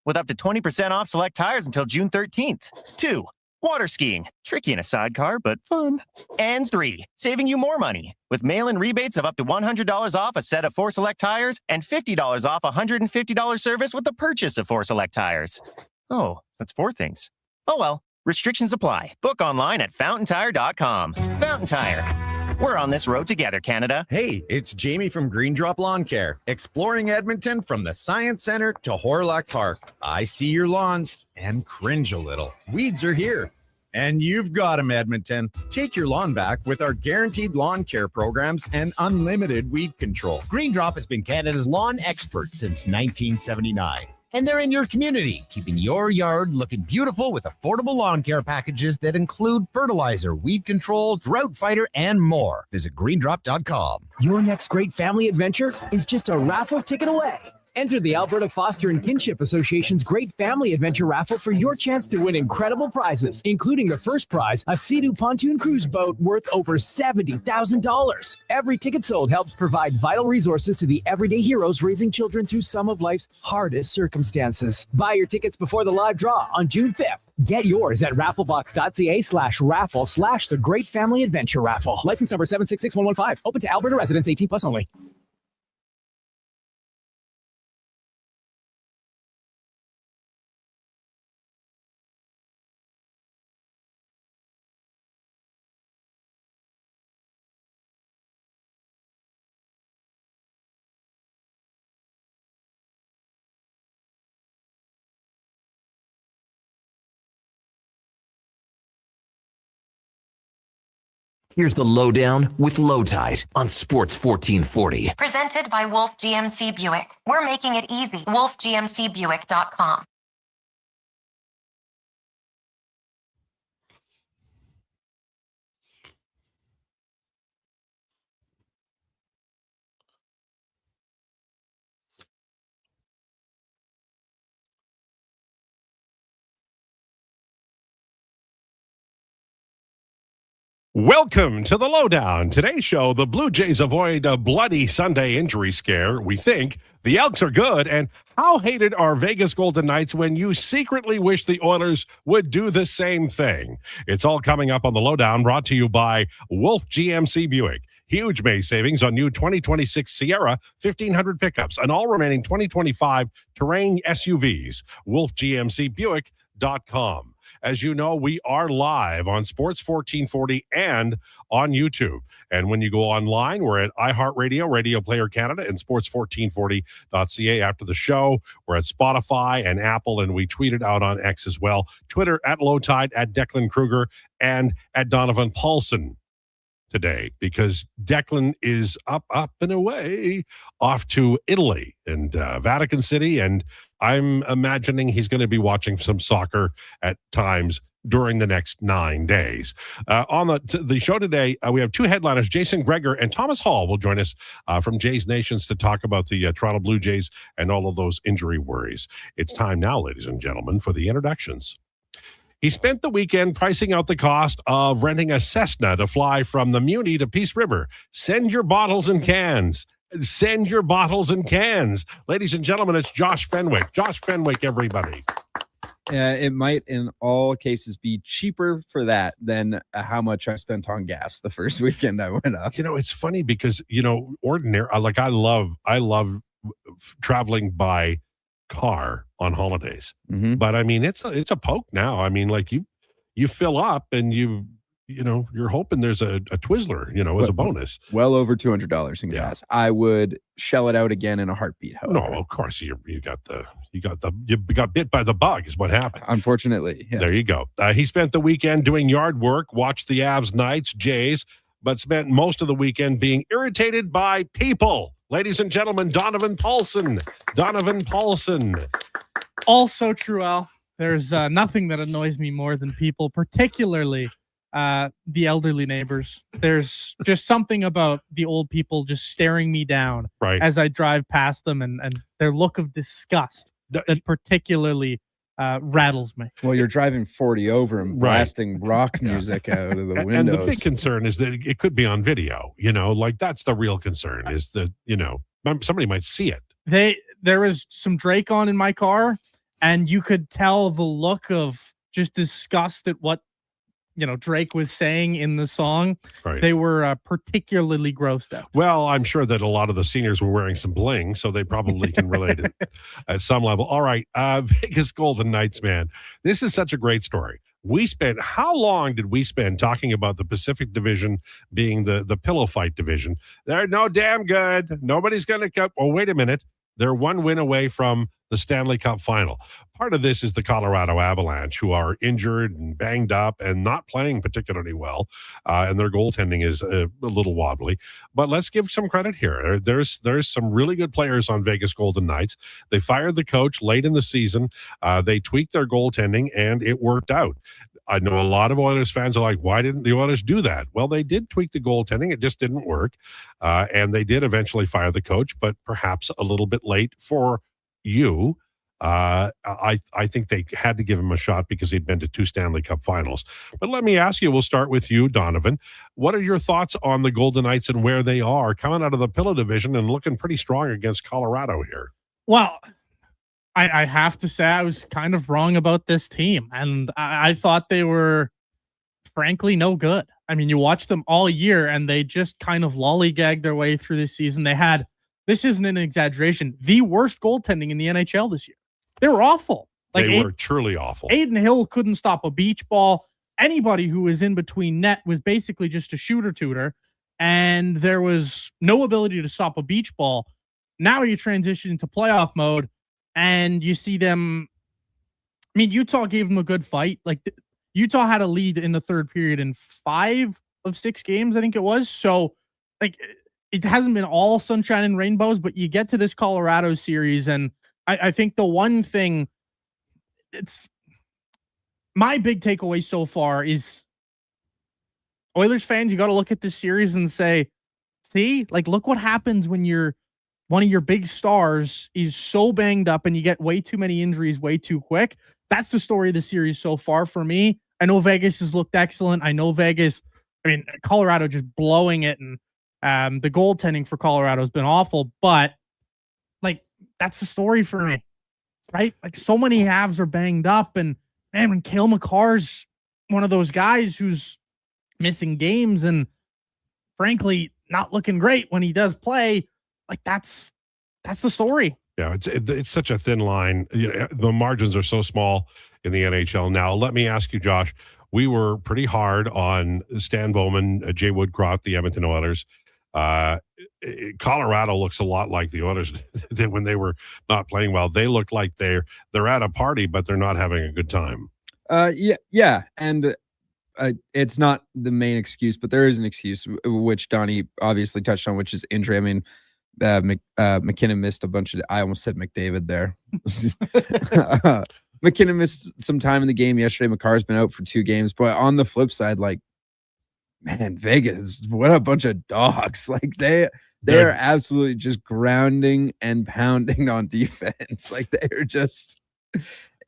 with up to 20% off select tires until June 13th. 2. Water skiing. Tricky in a sidecar, but fun. And 3. Saving you more money with mail-in rebates of up to $100 off a set of 4 select tires and $50 off a $150 service with the purchase of 4 select tires. Oh, that's 4 things. Oh well, restrictions apply. Book online at fountaintire.com. Fountain Tire. We're on this road together, Canada. Hey, it's Jamie from Green Drop Lawn Care, exploring Edmonton from the Science Center to Horlock Park. I see your lawns and cringe a little. Weeds are here. And you've got them, Edmonton. Take your lawn back with our guaranteed lawn care programs and unlimited weed control. Green Drop has been Canada's lawn expert since 1979. And they're in your community, keeping your yard looking beautiful with affordable lawn care packages that include fertilizer, weed control, drought fighter, and more. Visit greendrop.com. Your next great family adventure is just a raffle ticket away. Enter the Alberta Foster and Kinship Association's Great Family Adventure Raffle for your chance to win incredible prizes, including the first prize, a Sea-Doo pontoon cruise boat worth over $70,000. Every ticket sold helps provide vital resources to the everyday heroes raising children through some of life's hardest circumstances. Buy your tickets before the live draw on June 5th. Get yours at rafflebox.ca/raffle/the Great Family Adventure Raffle. License number 766115. Open to Alberta residents 18 plus only. Here's the Lowdown with Lowetide on Sports 1440. Presented by Wolf GMC Buick. We're making it easy. WolfGMCBuick.com. Welcome to the Lowdown. Today's show, the Blue Jays avoid a bloody Sunday injury scare, we think. The Elks are good. And how hated are Vegas Golden Knights when you secretly wish the Oilers would do the same thing? It's all coming up on the Lowdown, brought to you by Wolf GMC Buick. Huge May savings on new 2026 Sierra 1500 pickups and all remaining 2025 Terrain SUVs. WolfGMCBuick.com. As you know, we are live on Sports 1440 and on YouTube. And when you go online, we're at iHeartRadio, Radio Player Canada, and sports1440.ca after the show. We're at Spotify and Apple, and we tweet it out on X as well. Twitter at Lowetide, at Declan Krueger, and at Donovan Paulson today, because Declan is up and away off to Italy and Vatican City, and I'm imagining he's going to be watching some soccer at times during the next 9 days. On the show today, we have 2 headliners. Jason Gregor and Thomas Hall will join us from Jays Nations to talk about the Toronto Blue Jays and all of those injury worries. It's time now, ladies and gentlemen, for the introductions. He spent the weekend pricing out the cost of renting a Cessna to fly from the Muni to Peace River. Send your bottles and cans. Send your bottles and cans. Ladies and gentlemen, it's Josh Fenwick. Josh Fenwick, everybody. It might, in all cases, be cheaper for that than how much I spent on gas the first weekend I went up. You know, it's funny because, ordinary, like I love traveling by car on holidays. Mm-hmm. But I mean, it's a poke now. I mean, like you fill up and you're hoping there's a Twizzler, as a bonus. Well over $200 in gas. I would shell it out again in a heartbeat. However. No, of course you got bit by the bug is what happened. Unfortunately. Yes. There you go. He spent the weekend doing yard work, watched the Avs, Knights, Jays, but spent most of the weekend being irritated by people. Ladies and gentlemen, Donovan Paulson. Donovan Paulson. Also true, Al. There's nothing that annoys me more than people, particularly the elderly neighbors. There's just something about the old people just staring me down as I drive past them, and their look of disgust that particularly rattles me. Well, you're driving 40 over and blasting rock music out of the windows. And the big concern is that it could be on video. Like that's the real concern is that, somebody might see it. There was some Drake on in my car, and you could tell the look of just disgust at what Drake was saying in the song. Right. They were particularly grossed out. Well, I'm sure that a lot of the seniors were wearing some bling, so they probably can relate it at some level. All right, Vegas Golden Knights, man. This is such a great story. How long did we spend talking about the Pacific Division being the pillow fight division? They're no damn good. Nobody's going to come. Oh, wait a minute. They're one win away from the Stanley Cup final. Part of this is the Colorado Avalanche, who are injured and banged up and not playing particularly well, and their goaltending is a little wobbly. But let's give some credit here. There's some really good players on Vegas Golden Knights. They fired the coach late in the season. They tweaked their goaltending, and it worked out. I know a lot of Oilers fans are like, why didn't the Oilers do that? Well, they did tweak the goaltending. It just didn't work. And they did eventually fire the coach, but perhaps a little bit late for you. I think they had to give him a shot because he'd been to 2 Stanley Cup finals. But let me ask you, we'll start with you, Donovan. What are your thoughts on the Golden Knights and where they are coming out of the Pillow division and looking pretty strong against Colorado here? Well, I have to say I was kind of wrong about this team, and I thought they were frankly no good. I mean, you watch them all year, and they just kind of lollygagged their way through this season. They had, this isn't an exaggeration, the worst goaltending in the NHL this year. They were awful. They were truly awful. Aiden Hill couldn't stop a beach ball. Anybody who was in between net was basically just a shooter-tooter, and there was no ability to stop a beach ball. Now you transition into playoff mode, and you see them. I mean, Utah gave them a good fight. Like, Utah had a lead in the third period in 5 of 6 games, I think it was. So, like, it hasn't been all sunshine and rainbows, but you get to this Colorado series, and I think the one thing, it's my big takeaway so far is Oilers fans, you got to look at this series and say, see, like, look what happens when one of your big stars is so banged up and you get way too many injuries way too quick. That's the story of the series so far for me. I know Vegas has looked excellent. I know Colorado just blowing it, and the goaltending for Colorado has been awful, but like, that's the story for me, right? Like, so many halves are banged up, and man, when Cale Makar's one of those guys who's missing games and frankly not looking great when he does play, like, that's the story. Yeah, it's such a thin line. The margins are so small in the NHL now. Let me ask you, Josh, we were pretty hard on Stan Bowman, Jay Woodcroft, the Edmonton Oilers. Colorado looks a lot like the Oilers did when they were not playing well. They look like they're at a party, but they're not having a good time. Yeah, and it's not the main excuse, but there is an excuse, which Donnie obviously touched on, which is injury. I mean, McKinnon missed a bunch of. I almost said McDavid there. McKinnon missed some time in the game yesterday. Makar's been out for 2 games, but on the flip side, like, man, Vegas, what a bunch of dogs. Like, they are absolutely just grounding and pounding on defense. Like, they're just,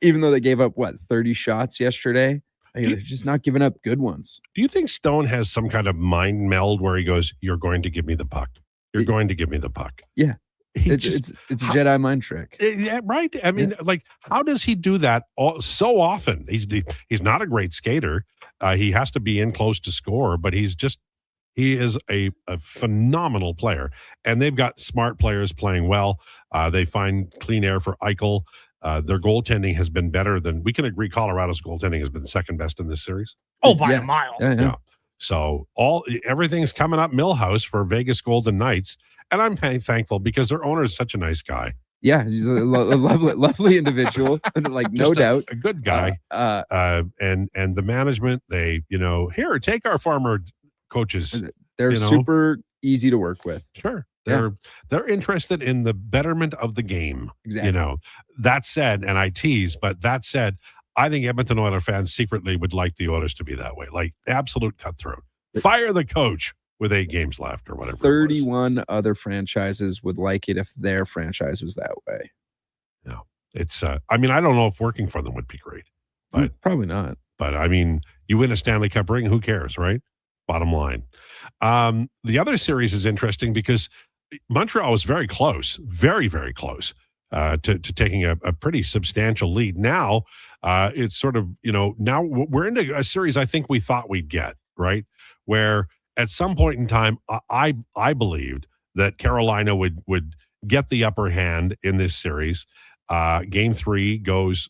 even though they gave up 30 shots yesterday, they're just not giving up good ones. Do you think Stone has some kind of mind meld where he goes, "You're going to give me the puck. You're going to give me the puck"? Yeah. It's a Jedi mind trick. Yeah, right. I mean, like, how does he do that so often? He's not a great skater. He has to be in close to score, but he is a phenomenal player. And they've got smart players playing well. They find clean air for Eichel. Their goaltending has been better than, we can agree Colorado's goaltending has been second best in this series. Oh, by a mile. Yeah. So everything's coming up Millhouse for Vegas Golden Knights. And I'm thankful because their owner is such a nice guy. Yeah, he's a lovely individual, like, no doubt. A good guy. And the management, they, here, take our farmer coaches. They're super easy to work with. Sure. They're interested in the betterment of the game. Exactly. That said, and I tease, but that said, I think Edmonton Oilers fans secretly would like the Oilers to be that way. Like, absolute cutthroat. Fire the coach with 8 games left or whatever. 31 other franchises would like it if their franchise was that way. No, it's, I mean, I don't know if working for them would be great, but probably not. But I mean, you win a Stanley Cup ring, who cares, right? Bottom line. The other series is interesting because Montreal was very close, very, very close to taking a pretty substantial lead. Now it's sort of, now we're into a series I think we thought we'd get, right? Where at some point in time, I believed that Carolina would get the upper hand in this series. Game 3 goes,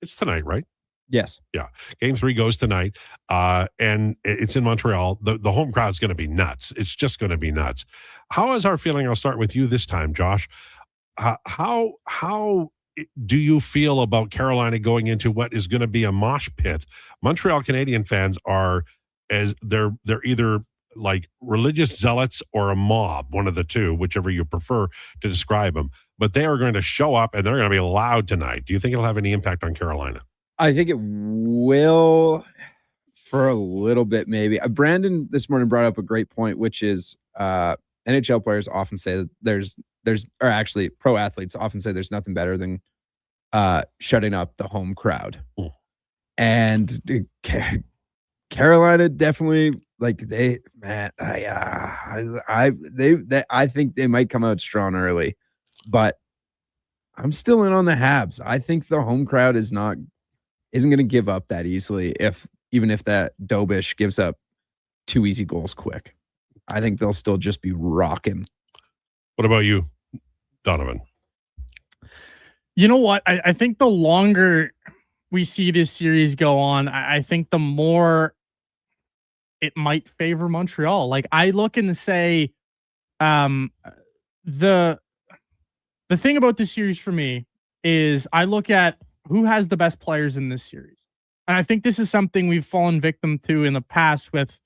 it's tonight, right? Yes. Yeah. Game 3 goes tonight, and it's in Montreal. The home crowd's going to be nuts. It's just going to be nuts. How is our feeling? I'll start with you this time, Josh. How do you feel about Carolina going into what is going to be a mosh pit? Montreal Canadian fans are, as they're either like religious zealots or a mob, one of the two, whichever you prefer to describe them. But they are going to show up and they're going to be loud tonight. Do you think it'll have any impact on Carolina? I think it will for a little bit, maybe. Brandon this morning brought up a great point, which is NHL players often say that or actually pro athletes often say there's nothing better than shutting up the home crowd. Mm. And Carolina definitely, like, I think they might come out strong early, but I'm still in on the Habs. I think the home crowd isn't going to give up that easily, even if that Dobish gives up 2 easy goals quick. I think they'll still just be rocking. What about you, Donovan? You know what? I think the longer we see this series go on, I think the more it might favor Montreal. Like, I look and say, the thing about this series for me is I look at who has the best players in this series. And I think this is something we've fallen victim to in the past with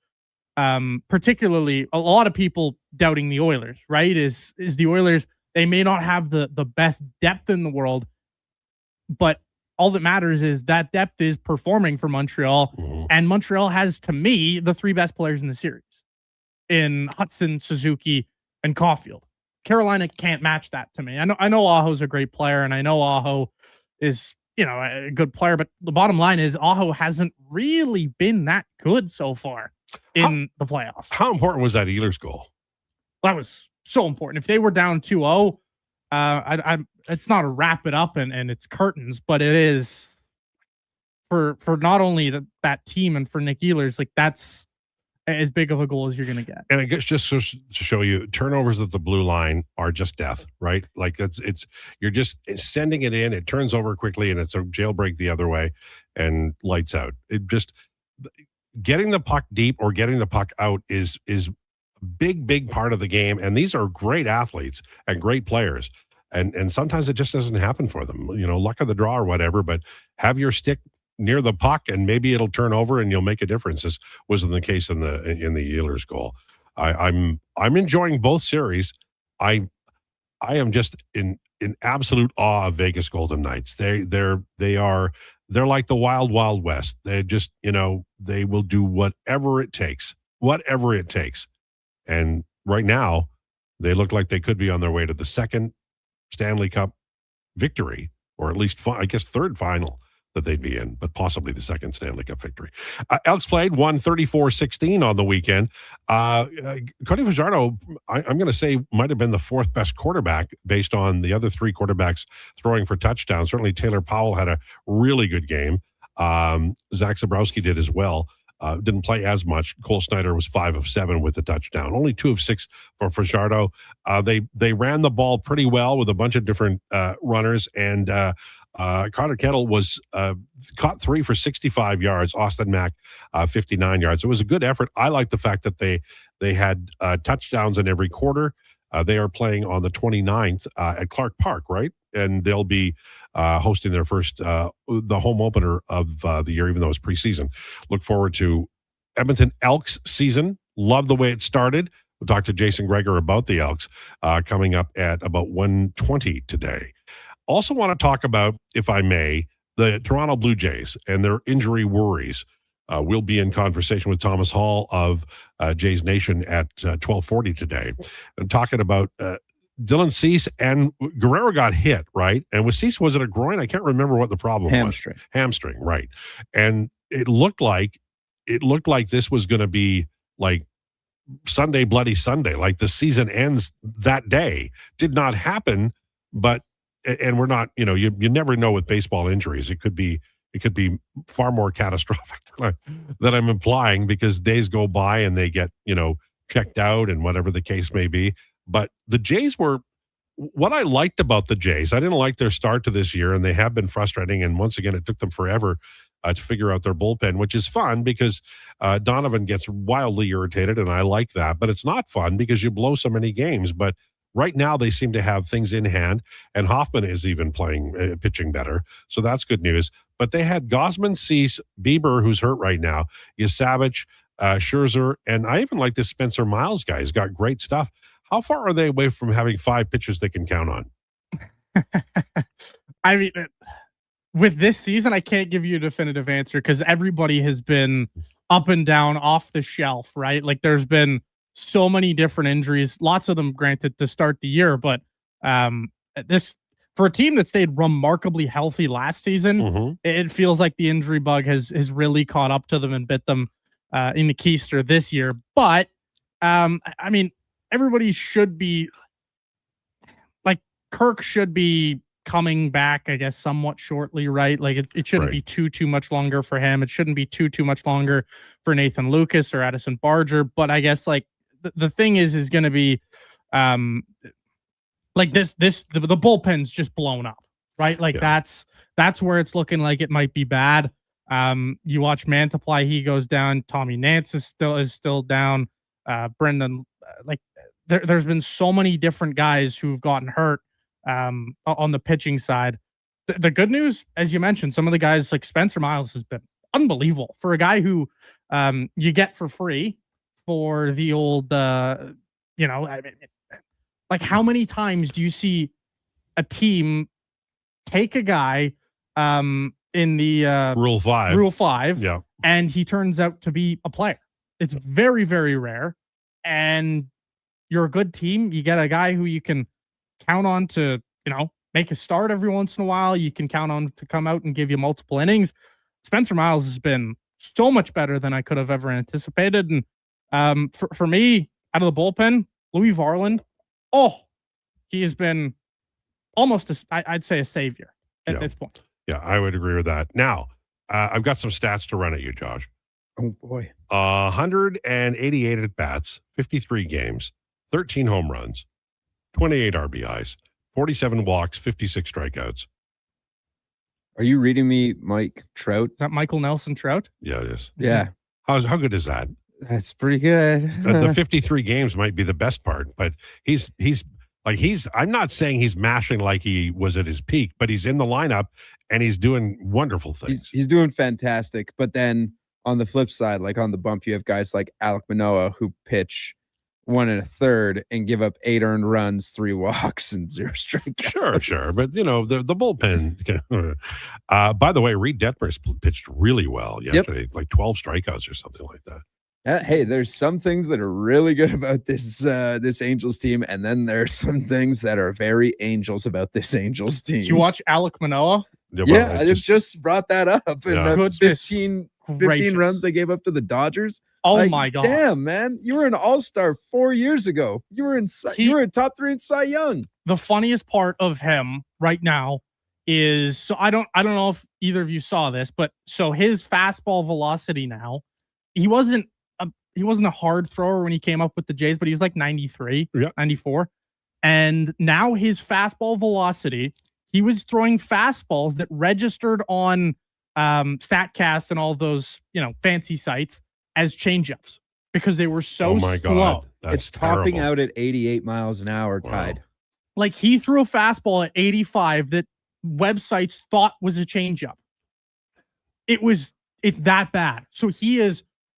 particularly a lot of people doubting the Oilers, right? Is the Oilers, they may not have the best depth in the world, but all that matters is that depth is performing for Montreal. Mm-hmm. And Montreal has, to me, the 3 best players in the series in Hudson, Suzuki, and Caulfield. Carolina can't match that to me. I know Aho's a great player, and I know Aho is, a good player, but the bottom line is Aho hasn't really been that good so far in the playoffs. How important was that Ehlers goal? That was so important. If they were down 2-0, it's not a wrap it up and it's curtains, but it is for not only that team and for Nick Ehlers, like, that's as big of a goal as you're going to get. And I guess just to show you, turnovers at the blue line are just death, right? Like, you're just sending it in, it turns over quickly, and it's a jailbreak the other way and lights out. It just, getting the puck deep or getting the puck out is a big part of the game. And these are great athletes and great players. And sometimes it just doesn't happen for them, luck of the draw or whatever, but have your stick near the puck and maybe it'll turn over and you'll make a difference, as was in the case in the Ehlers goal. I'm enjoying both series. I am just in absolute awe of Vegas Golden Knights. They're like the wild west. They just, they will do whatever it takes. And right now they look like they could be on their way to the second Stanley Cup victory, or at least third final that they'd be in, but possibly the second Stanley Cup victory. Elks played, won 34-16 on the weekend. Cody Fajardo, I'm going to say, might have been the 4th best quarterback based on the other 3 quarterbacks throwing for touchdowns. Certainly Taylor Powell had a really good game. Zach Zabrowski did as well. Didn't play as much. Cole Snyder was 5 of 7 with a touchdown. Only 2 of 6 for Fajardo. They ran the ball pretty well with a bunch of different runners, and Carter Kettle was caught 3 for 65 yards. Austin Mack 59 yards. It was a good effort. I like the fact that they had touchdowns in every quarter. They are playing on the 29th at Clark Park, right? And they'll be hosting their first, the home opener of the year, even though it's preseason. Look forward to Edmonton Elks season. Love the way it started. We'll talk to Jason Greger about the Elks coming up at about 1:20 today. Also want to talk about, if I may, the Toronto Blue Jays and their injury worries. We'll be in conversation with Thomas Hall of Jays Nation at 12:40 today. I'm talking about Dylan Cease, and Guerrero got hit, right? And with Cease, was it a groin? I can't remember what the problem was. Hamstring, right. And it looked like this was going to be like Sunday, Bloody Sunday, like the season ends that day. Did not happen, but and we're not, you never know with baseball injuries. It could be far more catastrophic than I'm implying, because days go by and they get, checked out and whatever the case may be. But the Jays were, what I liked about the Jays, I didn't like their start to this year, and they have been frustrating. And once again, it took them forever to figure out their bullpen, which is fun because Donovan gets wildly irritated, and I like that. But it's not fun because you blow so many games. But right now, they seem to have things in hand, and Hoffman is even pitching better. So that's good news. But they had Gausman, Cease, Bieber, who's hurt right now, Yasavich, Scherzer, and I even like this Spencer Miles guy. He's got great stuff. How far are they away from having 5 pitchers they can count on? I mean, with this season, I can't give you a definitive answer because everybody has been up and down, off the shelf, right? Like there's been so many different injuries, lots of them granted to start the year, but this, for a team that stayed remarkably healthy last season, it feels like the injury bug has really caught up to them and bit them in the keister this year. But I mean, everybody should be like, Kirk should be coming back, I guess, somewhat shortly, right? Like it shouldn't be too much longer for him. It shouldn't be too much longer for Nathan Lucas or Addison Barger. But I guess like the thing is going to be like the bullpen's just blown up, right? Like that's where it's looking like it might be bad. You watch Mantiply, he goes down. Tommy Nance is still down. Brendan, like there's been so many different guys who've gotten hurt on the pitching side. The good news, as you mentioned, some of the guys like Spencer Miles has been unbelievable for a guy who you get for free for the old, I mean, like how many times do you see a team take a guy in the Rule 5, and he turns out to be a player? It's very, very rare. And you're a good team. You get a guy who you can count on to, make a start every once in a while. You can count on to come out and give you multiple innings. Spencer Miles has been so much better than I could have ever anticipated. And for me, out of the bullpen, Louis Varland, he has been almost, I'd say, a savior at this point. Yeah, I would agree with that. Now, I've got some stats to run at you, Josh. Oh, boy. 188 at-bats, 53 games, 13 home runs, 28 RBIs, 47 walks, 56 strikeouts. Are you reading me Mike Trout? Is that Michael Nelson Trout? Yeah, it is. Yeah. How good is that? That's pretty good. The 53 games might be the best part, but he's I'm not saying he's mashing like he was at his peak, but he's in the lineup and he's doing wonderful things. He's doing fantastic. But then on the flip side, like on the bump, you have guys like Alek Manoah who pitch 1 1/3 and give up 8 earned runs, 3 walks, and 0 strikeouts. Sure. But the bullpen. By the way, Reed Detmers pitched really well yesterday, like 12 strikeouts or something like that. Hey, there's some things that are really good about this Angels team, and then there's some things that are very Angels about this Angels team. Did you watch Alek Manoah? Yeah, I just brought that up. And 15 runs they gave up to the Dodgers. Oh my God! Damn, man, you were an all-star 4 years ago. You were in top 3 in Cy Young. The funniest part of him right now is, so I don't know if either of you saw this, but so his fastball velocity now, he wasn't a hard thrower when he came up with the Jays, but he was like 93, 94. And now his fastball velocity, he was throwing fastballs that registered on StatCast and all those, fancy sites as changeups because they were so slow. God. It's topping out at 88 miles an hour, Tide. Like he threw a fastball at 85 that websites thought was a changeup. It's that bad. So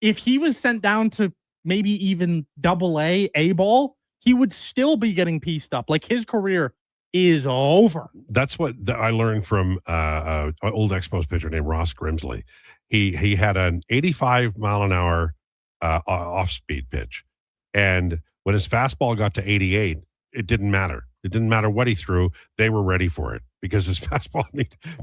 if he was sent down to maybe even AA ball, he would still be getting pieced up. Like his career is over. That's what I learned from an old Expos pitcher named Ross Grimsley. He had an 85 mile an hour off-speed pitch. And when his fastball got to 88, it didn't matter. It didn't matter what he threw. They were ready for it because his fastball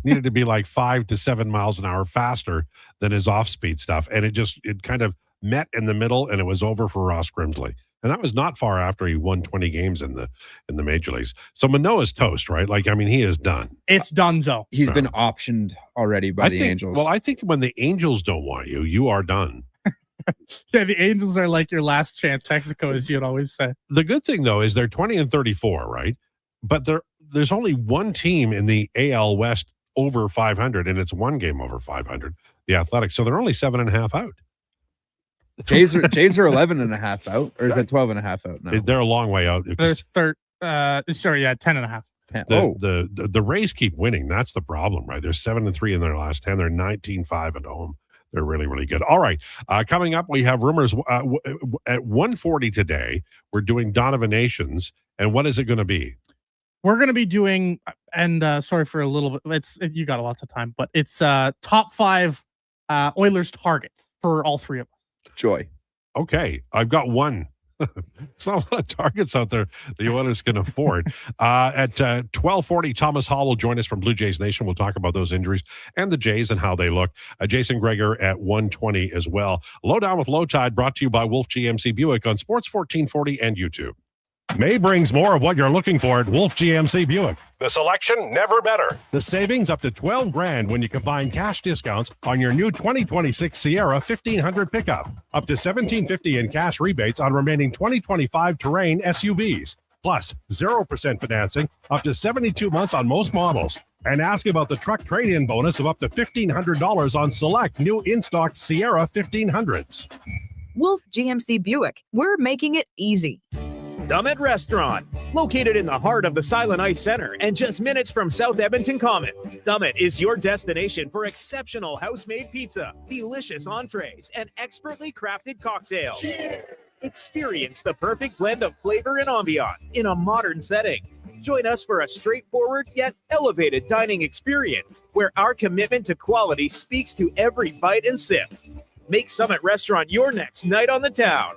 needed to be like 5 to 7 miles an hour faster than his off-speed stuff. And it kind of met in the middle, and it was over for Ross Grimsley. And that was not far after he won 20 games in the major leagues. So Manoah's toast, right? Like, I mean, he is done. It's donezo. He's been optioned already by the Angels. Well, I think when the Angels don't want you, you are done. Yeah, the Angels are like your last chance, Texaco, as you'd always say. The good thing, though, is they're 20-34, right? But there's only one team in the AL West over 500, and it's one game over 500, the Athletics. So they're only 7.5 out. Jays are 11 and a half out, or is that 12 and a half out now? They're a long way out. They're 10 and a half. The Rays keep winning. That's the problem, right? They're 7-3 in their last 10. They're 19-5 at home. They're really, really good. All right. Coming up, we have rumors at 1:40 today. We're doing Donovanations. And what is it going to be? We're going to be doing, and sorry for a little bit. You got lots of time, but it's top 5 Oilers targets for all 3 of us. Joy. Okay. I've got one. It's not a lot of targets out there the Oilers can afford. At 12:40, Thomas Hall will join us from Blue Jays Nation. We'll talk about those injuries and the Jays and how they look. Jason Krueger at 1:20 as well. Lowdown with Lowetide, brought to you by Wolf GMC Buick on Sports 1440 and YouTube. May brings more of what you're looking for at Wolf GMC Buick. The selection, never better. The savings up to $12,000 when you combine cash discounts on your new 2026 Sierra 1500 pickup. Up to $1,750 in cash rebates on remaining 2025 Terrain SUVs. Plus 0% financing up to 72 months on most models. And ask about the truck trade-in bonus of up to $1,500 on select new in-stock Sierra 1500s. Wolf GMC Buick. We're making it easy. Summit Restaurant, located in the heart of the Silent Ice Center and just minutes from South Edmonton Common. Summit is your destination for exceptional house-made pizza, delicious entrees, and expertly crafted cocktails. Cheers. Experience the perfect blend of flavor and ambiance in a modern setting. Join us for a straightforward yet elevated dining experience where our commitment to quality speaks to every bite and sip. Make Summit Restaurant your next night on the town.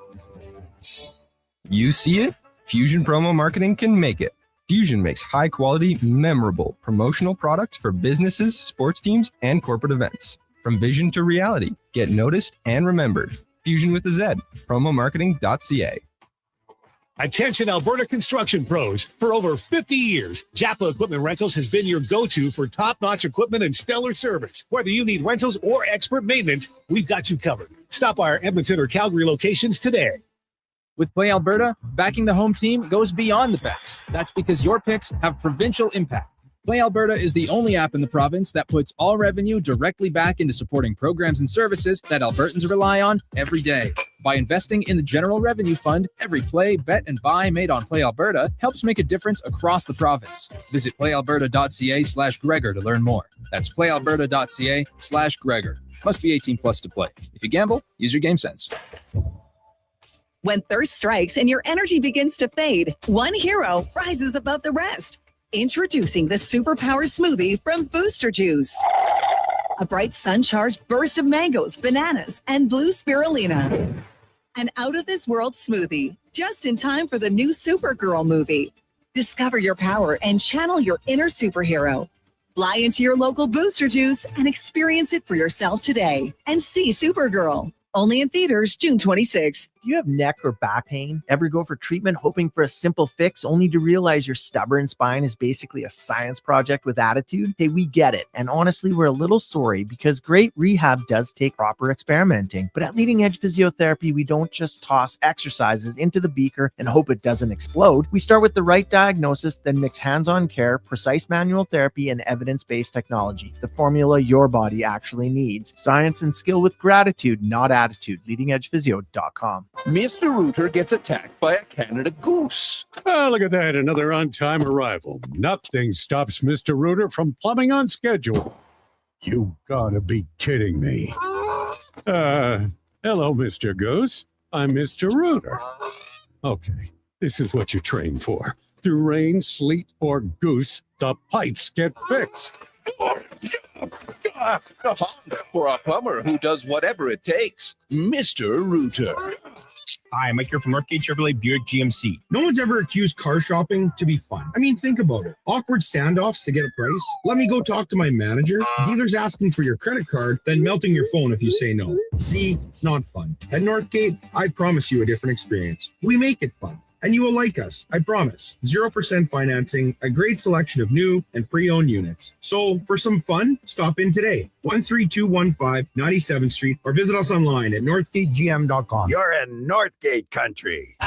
You see it? Fusion Promo Marketing can make it. Fusion makes high-quality, memorable promotional products for businesses, sports teams, and corporate events. From vision to reality, get noticed and remembered. Fusion with a Z. Promomarketing.ca. Attention Alberta construction pros. For over 50 years, Japa Equipment Rentals has been your go-to for top-notch equipment and stellar service. Whether you need rentals or expert maintenance, we've got you covered. Stop by our Edmonton or Calgary locations today. With Play Alberta, backing the home team goes beyond the bets. That's because your picks have provincial impact. Play Alberta is the only app in the province that puts all revenue directly back into supporting programs and services that Albertans rely on every day. By investing in the General Revenue Fund, every play, bet, and buy made on Play Alberta helps make a difference across the province. Visit playalberta.ca/Gregor to learn more. That's playalberta.ca/Gregor. Must be 18 plus to play. If you gamble, use your game sense. When thirst strikes and your energy begins to fade, one hero rises above the rest. Introducing the Superpower Smoothie from Booster Juice. A bright sun-charged burst of mangoes, bananas, and blue spirulina. An out-of-this-world smoothie, just in time for the new Supergirl movie. Discover your power and channel your inner superhero. Fly into your local Booster Juice and experience it for yourself today. And see Supergirl. Only in theaters June 26th. Do you have neck or back pain? Ever go for treatment hoping for a simple fix only to realize your stubborn spine is basically a science project with attitude? Hey, we get it. And honestly, we're a little sorry because great rehab does take proper experimenting. But at Leading Edge Physiotherapy, we don't just toss exercises into the beaker and hope it doesn't explode. We start with the right diagnosis, then mix hands-on care, precise manual therapy, and evidence-based technology. The formula your body actually needs. Science and skill with gratitude, not attitude. LeadingEdgePhysio.com. Mr. Rooter gets attacked by a Canada goose. Oh, look at that. Another on-time arrival. Nothing stops Mr. Rooter from plumbing on schedule. You gotta be kidding me. Hello, Mr. Goose. I'm Mr. Rooter. Okay, this is what you train for. Through rain, sleet, or goose, the pipes get fixed. For a plumber who does whatever it takes, Mr. Rooter. Hi, Mike here from Northgate Chevrolet Buick GMC. No one's ever accused car shopping to be fun. I mean, think about it. Awkward standoffs to get a price. Let me go talk to my manager. Dealers asking for your credit card, then melting your phone if you say no. See, not fun. At Northgate, I promise you a different experience. We make it fun. And you will like us, I promise. 0% financing, a great selection of new and pre-owned units. So for some fun, stop in today. 13215 97th Street or visit us online at northgategm.com. You're in Northgate country.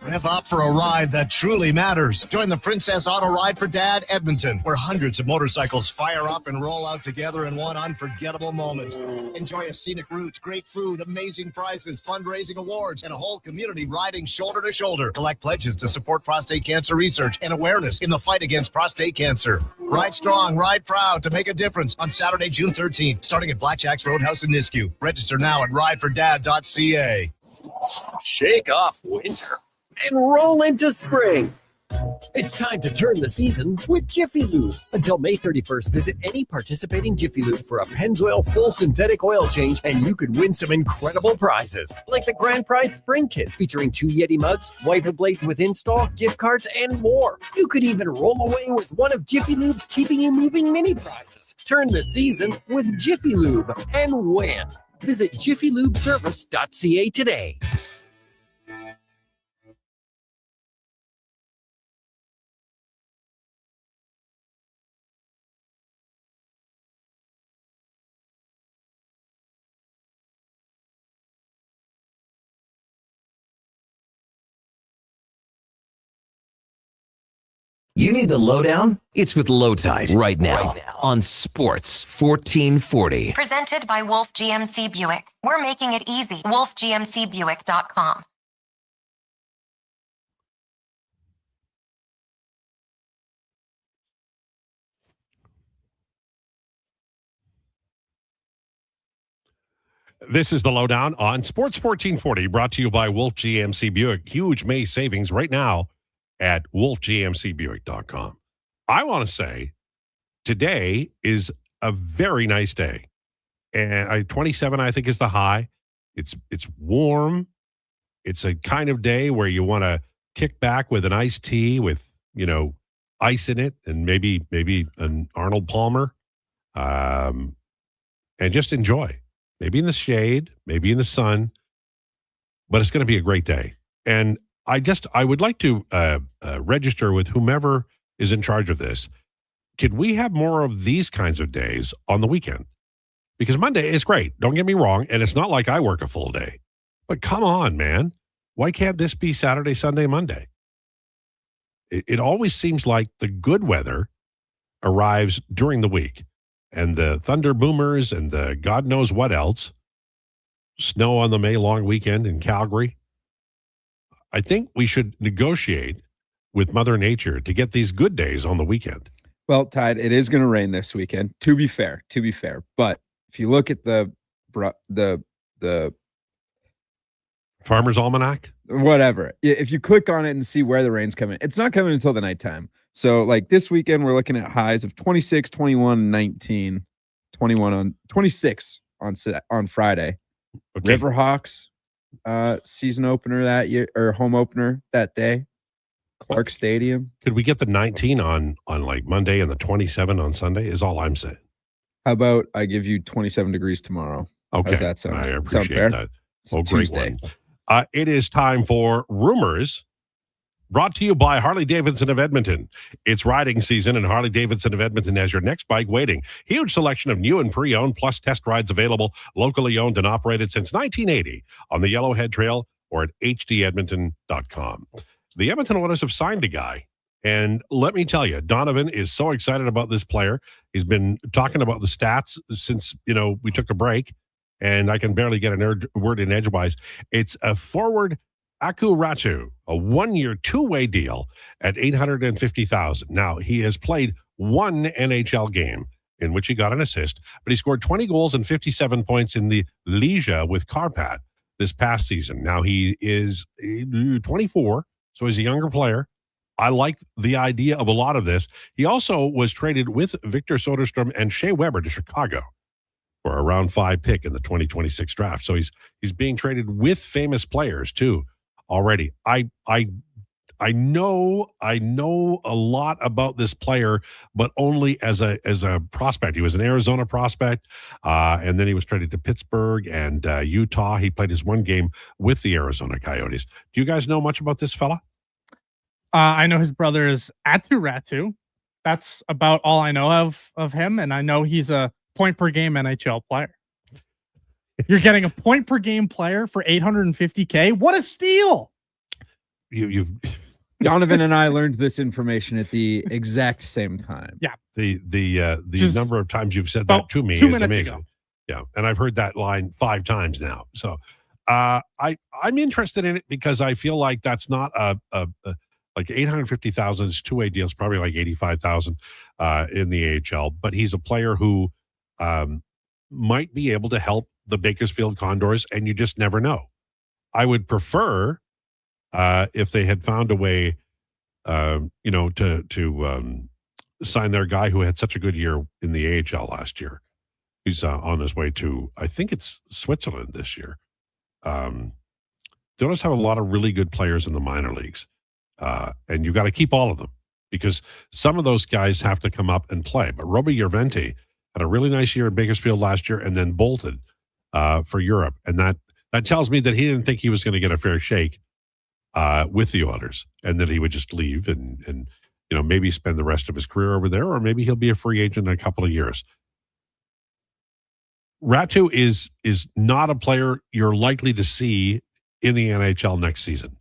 Rev up for a ride that truly matters. Join the Princess Auto Ride for Dad Edmonton, where hundreds of motorcycles fire up and roll out together in one unforgettable moment. Enjoy a scenic route, great food, amazing prizes, fundraising awards, and a whole community riding shoulder to shoulder. Collect pledges to support prostate cancer research and awareness in the fight against prostate cancer. Ride strong, ride proud to make a difference on Saturday, June 13th, starting at Blackjack's Roadhouse in Nisku. Register now at ridefordad.ca. Shake off winter and roll into spring. It's time to turn the season with Jiffy Lube. Until May 31st, visit any participating Jiffy Lube for a Pennzoil full synthetic oil change, and you could win some incredible prizes, like the Grand Prize Spring Kit featuring 2 Yeti mugs, wiper blades with install, gift cards, and more. You could even roll away with one of Jiffy Lube's Keeping You Moving mini prizes. Turn the season with Jiffy Lube and win. Visit jiffylubeservice.ca today. You need the lowdown? It's with Lowetide right now on Sports 1440. Presented by Wolf GMC Buick. We're making it easy. WolfGMCBuick.com. This is the lowdown on Sports 1440, brought to you by Wolf GMC Buick. Huge May savings right now at wolfgmcbuick.com. I want to say today is a very nice day. And 27, I think, is the high. It's warm. It's a kind of day where you want to kick back with an iced tea with, ice in it and maybe an Arnold Palmer and just enjoy. Maybe in the shade, maybe in the sun, but it's going to be a great day. And I would like to register with whomever is in charge of this. Could we have more of these kinds of days on the weekend? Because Monday is great. Don't get me wrong. And it's not like I work a full day. But come on, man. Why can't this be Saturday, Sunday, Monday? It always seems like the good weather arrives during the week. And the thunder boomers and the God knows what else. Snow on the May long weekend in Calgary. I think we should negotiate with Mother Nature to get these good days on the weekend. Well, Tide, it is going to rain this weekend. To be fair, but if you look at the Farmer's Almanac, whatever, if you click on it and see where the rain's coming, it's not coming until the nighttime. So, like this weekend, we're looking at highs of 26, 21, 19, 21 on 26 on Friday. Okay. Riverhawks. Season opener that year, or home opener that day, Clark Stadium. Could we get the 19 on like Monday and the 27 on Sunday? Is all I'm saying. How about I give you 27 degrees tomorrow? Okay, how's that sound? I appreciate that. Oh, great one. It is time for Rumors, brought to you by Harley-Davidson of Edmonton. It's riding season, and Harley-Davidson of Edmonton has your next bike waiting. Huge selection of new and pre-owned, plus test rides available, locally owned and operated since 1980 on the Yellowhead Trail or at hdedmonton.com. The Edmonton Oilers have signed a guy, and let me tell you, Donovan is so excited about this player. He's been talking about the stats since, we took a break, and I can barely get a word in edgewise. It's a forward Aku Ratu, a 1-year, 2-way deal at $850,000. Now, he has played one NHL game in which he got an assist, but he scored 20 goals and 57 points in the Liga with Karpat this past season. Now, he is 24, so he's a younger player. I like the idea of a lot of this. He also was traded with Victor Soderstrom and Shea Weber to Chicago. for a round 5 pick in the 2026 draft. So he's being traded with famous players too already. I know a lot about this player, but only as a prospect. He was an Arizona prospect, and then he was traded to Pittsburgh and Utah. He played his one game with the Arizona Coyotes. Do you guys know much about this fella? I know his brother is Atu Ratu. That's about all I know of him, and I know he's a point per game NHL player. You're getting a point per game player for $850K. What a steal! You've Donovan and I learned this information at the exact same time. Yeah. The Just number of times you've said that to me 2 is minutes amazing. ago. Yeah, and I've heard that line 5 times now. So I'm interested in it because I feel like that's not a like 850,000 is two-way deals, probably like 85,000 in the AHL. But he's a player who might be able to help the Bakersfield Condors, and you just never know. I would prefer if they had found a way, to sign their guy who had such a good year in the AHL last year. He's on his way to, I think it's Switzerland this year. Donuts have a lot of really good players in the minor leagues, and you've got to keep all of them because some of those guys have to come up and play. But Roby Yerventi had a really nice year in Bakersfield last year and then bolted for Europe. And that tells me that he didn't think he was going to get a fair shake with the Oilers and that he would just leave and maybe spend the rest of his career over there, or maybe he'll be a free agent in a couple of years. Ratu is not a player you're likely to see in the NHL next season,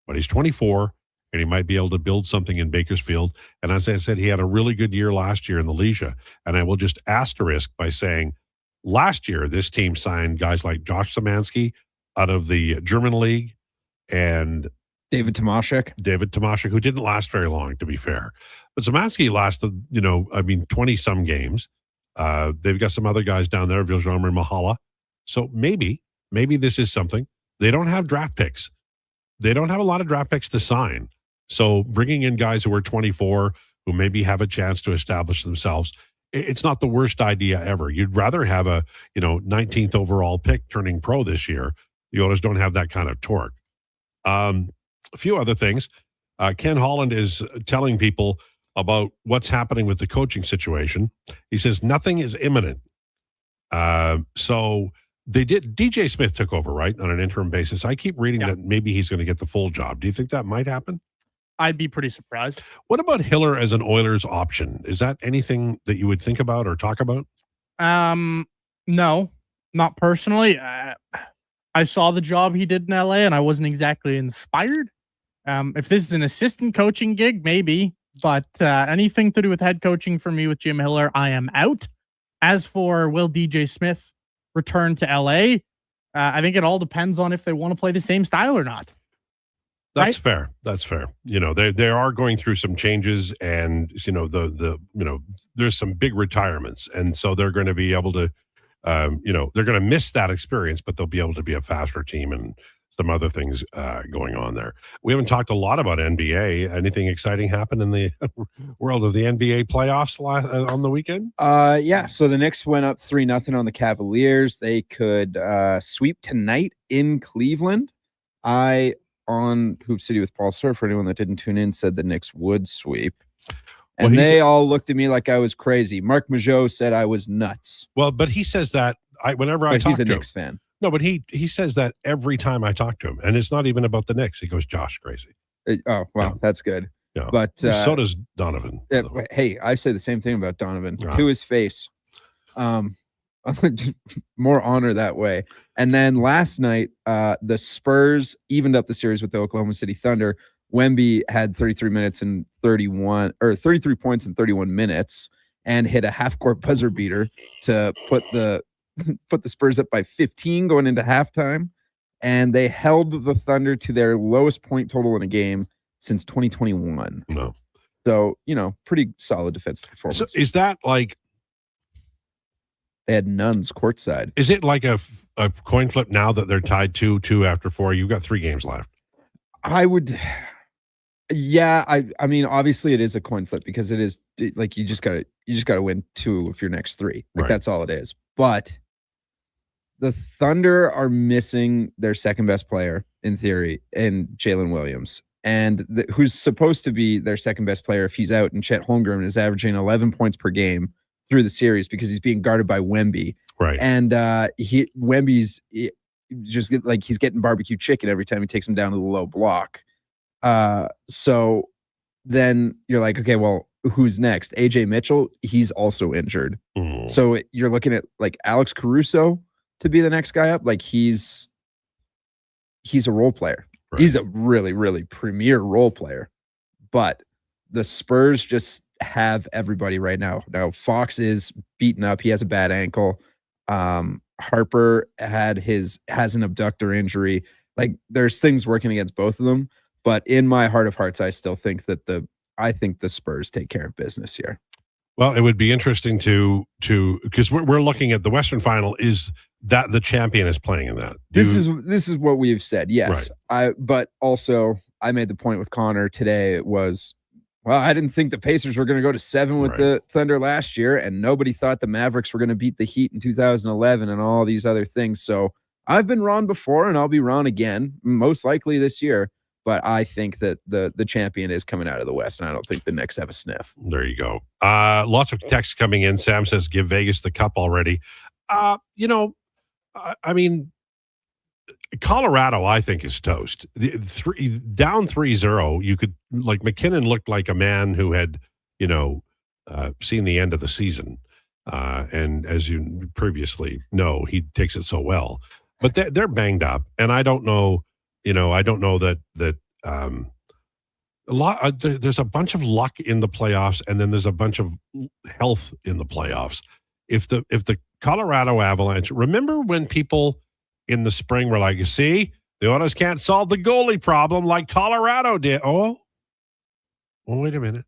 but he's 24 and he might be able to build something in Bakersfield. And as I said, he had a really good year last year in the Liga. And I will just asterisk by saying last year, this team signed guys like Josh Szymanski out of the German league and David Tomashek, who didn't last very long, to be fair. But Szymanski lasted, 20-some games. They've got some other guys down there, Viljomer Mahala. So maybe this is something. They don't have draft picks. They don't have a lot of draft picks to sign. So bringing in guys who are 24, who maybe have a chance to establish themselves, it's not the worst idea ever. You'd rather have a 19th overall pick turning pro this year. The Oilers don't have that kind of torque. A few other things. Ken Holland is telling people about what's happening with the coaching situation. He says nothing is imminent. So DJ Smith took over, right, on an interim basis. I keep reading that maybe he's going to get the full job. Do you think that might happen? I'd be pretty surprised. What about Hiller as an Oilers option? Is that anything that you would think about or talk about? No, not personally. I saw the job he did in LA and I wasn't exactly inspired. If this is an assistant coaching gig, maybe, but anything to do with head coaching for me with Jim Hiller, I am out. As for will DJ Smith return to LA, I think it all depends on if they want to play the same style or not. That's fair. That's fair. They are going through some changes, and there's some big retirements, and so they're going to be able to, they're going to miss that experience, but they'll be able to be a faster team and some other things going on there. We haven't talked a lot about NBA. Anything exciting happen in the world of the NBA playoffs on the weekend? Yeah. So the Knicks went up 3-0 on the Cavaliers. They could sweep tonight in Cleveland. On Hoop City with Paul Sir, for anyone that didn't tune in, said the Knicks would sweep. And they all looked at me like I was crazy. Mark Majot said I was nuts. Well, but he says that whenever I talk to him. He's a Knicks fan. No, but he says that every time I talk to him. And it's not even about the Knicks. He goes, Josh, crazy. That's good. Yeah. But so does Donovan. Hey, I say the same thing about Donovan to his face. More honor that way. And then last night, the Spurs evened up the series with the Oklahoma City Thunder. Wemby had 33 points in 31 minutes and hit a half-court buzzer beater to put the Spurs up by 15 going into halftime. And they held the Thunder to their lowest point total in a game since 2021. No. So, pretty solid defensive performance. So is that like they had nuns courtside? Is it like a coin flip now that they're tied 2-2 after 4? You've got 3 games left. I would, yeah. I mean, obviously it is a coin flip because it is like you just gotta win 2 of your next 3. Like that's all it is. But the Thunder are missing their second best player in theory, in Jalen Williams, and who's supposed to be their second best player if he's out. And Chet Holmgren is averaging 11 points per game through the series because he's being guarded by Wemby. Right. And Wemby's just he's getting barbecue chicken every time he takes him down to the low block. So then you're like, okay, well, who's next? AJ Mitchell, he's also injured. So you're looking at like Alex Caruso to be the next guy up. Like he's a role player. Right. He's a really, really premier role player. But the Spurs just have everybody right now. Now Fox is beaten up. He has a bad ankle. Harper has an abductor injury. Like there's things working against both of them. But in my heart of hearts, I still think that the Spurs take care of business here. Well, it would be interesting to because we're looking at the Western Final. Is that the champion is playing in that? This is what we've said. Yes, right. But also I made the point with Connor today. It was, well, I didn't think the Pacers were going to go to 7 with the Thunder last year, and nobody thought the Mavericks were going to beat the Heat in 2011 and all these other things. So I've been wrong before, and I'll be wrong again, most likely this year. But I think that the champion is coming out of the West, and I don't think the Knicks have a sniff. There you go. Lots of texts coming in. Sam says, give Vegas the cup already. I mean, Colorado, I think, is toast. Down 3-0, you could, like, McKinnon looked like a man who had, seen the end of the season. And as you previously know, he takes it so well. But they're banged up, and I don't know. I don't know that there's a bunch of luck in the playoffs, and then there's a bunch of health in the playoffs. If the Colorado Avalanche, remember when people in the spring were like, you see, the Oilers can't solve the goalie problem like Colorado did. Oh, well, wait a minute.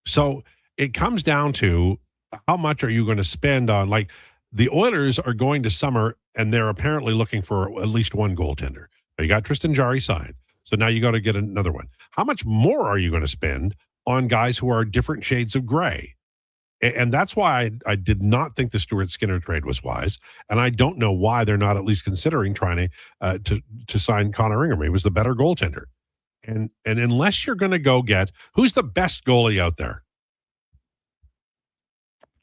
So it comes down to how much are you going to spend on, like, the Oilers are going to summer, and they're apparently looking for at least one goaltender. Now, you got Tristan Jarry signed, so now you got to get another one. How much more are you going to spend on guys who are different shades of gray? And that's why I did not think the Stuart Skinner trade was wise, and I don't know why they're not at least considering trying to sign Connor Ingram. He was the better goaltender. And unless you're going to go get, who's the best goalie out there?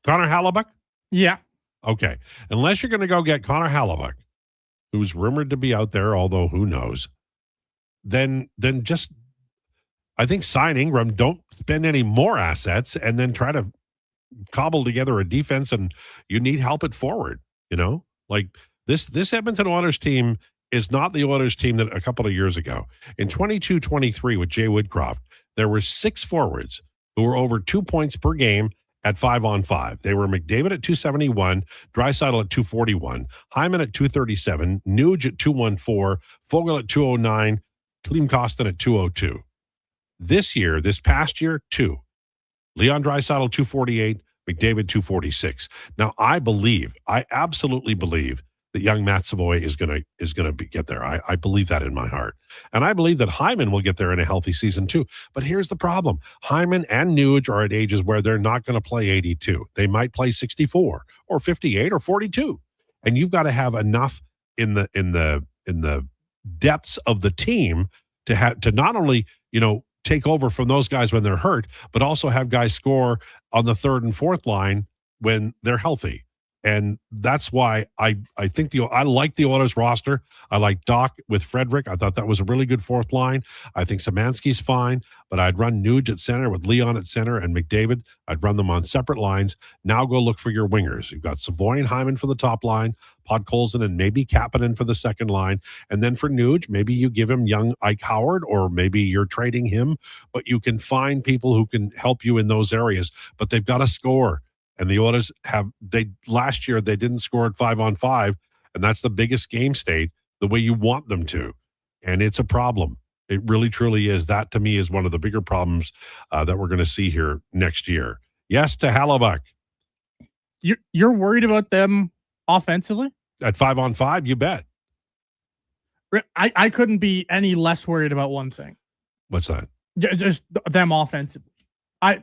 Connor Hellebuyck? Yeah. Okay. Unless you're going to go get Connor Hellebuyck, who's rumored to be out there, although who knows, then just, I think, sign Ingram, don't spend any more assets, and then try to cobble together a defense, and you need help at forward, Like this Edmonton Oilers team is not the Oilers team that a couple of years ago. In 22-23 with Jay Woodcroft, there were 6 forwards who were over 2 points per game at 5-on-5. They were McDavid at 271, Draisaitl at 241, Hyman at 237, Nuge at 214, Fogle at 209, Klim Kostin at 202. This past year, 2. Leon Draisaitl 248, McDavid 246. Now, I absolutely believe that young Matt Savoy is going to get there. I believe that in my heart. And I believe that Hyman will get there in a healthy season too. But here's the problem. Hyman and Nuge are at ages where they're not going to play 82. They might play 64 or 58 or 42. And you've got to have enough in the depths of the team to not only, take over from those guys when they're hurt, but also have guys score on the 3rd and 4th line when they're healthy. And that's why I think I like the Oilers roster. I like Doc with Frederick. I thought that was a really good 4th line. I think Szymanski's fine, but I'd run Nuge at center with Leon at center and McDavid. I'd run them on separate lines. Now go look for your wingers. You've got Savoy and Hyman for the top line, Podkolzin and maybe Kapanen for the second line. And then for Nuge, maybe you give him young Ike Howard, or maybe you're trading him, but you can find people who can help you in those areas, but they've got to score. And the Oilers last year, they didn't score at 5-on-5, and that's the biggest game state the way you want them to. And it's a problem. It really, truly is. That, to me, is one of the bigger problems that we're going to see here next year. Yes to Hellebuyck. You're worried about them offensively? At 5-on-5, you bet. I couldn't be any less worried about one thing. What's that? Just them offensively. I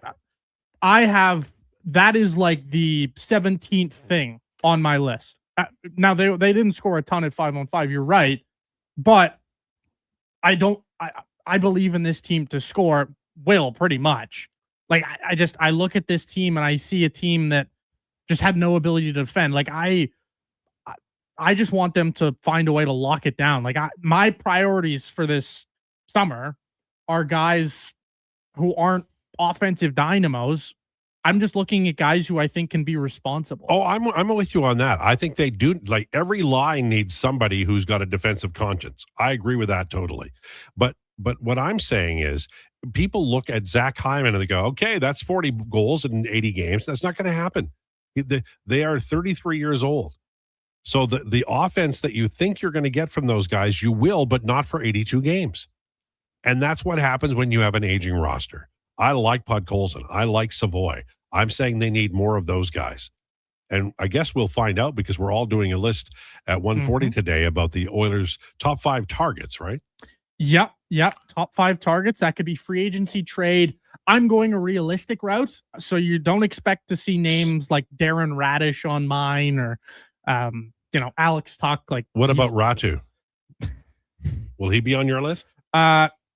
have... That is like the 17th thing on my list. Now they didn't score a ton at 5-on-5. You're right, but I believe in this team to score pretty much. Like I look at this team and I see a team that just had no ability to defend. Like I just want them to find a way to lock it down. Like my priorities for this summer are guys who aren't offensive dynamos. I'm just looking at guys who I think can be responsible. Oh, I'm with you on that. I think they do. Like every line needs somebody who's got a defensive conscience. I agree with that totally. But what I'm saying is people look at Zach Hyman and they go, okay, that's 40 goals in 80 games. That's not going to happen. They are 33 years old. So the offense that you think you're going to get from those guys, you will, but not for 82 games. And that's what happens when you have an aging roster. I like Podkolzin. I like Savoy. I'm saying they need more of those guys. And I guess we'll find out because we're all doing a list at 140 today about the Oilers' top 5 targets, right? Yep. Top 5 targets. That could be free agency, trade. I'm going a realistic route. So you don't expect to see names like Darren Radish on mine or, Alex Tuck. Like, what about Ratu? Will he be on your list?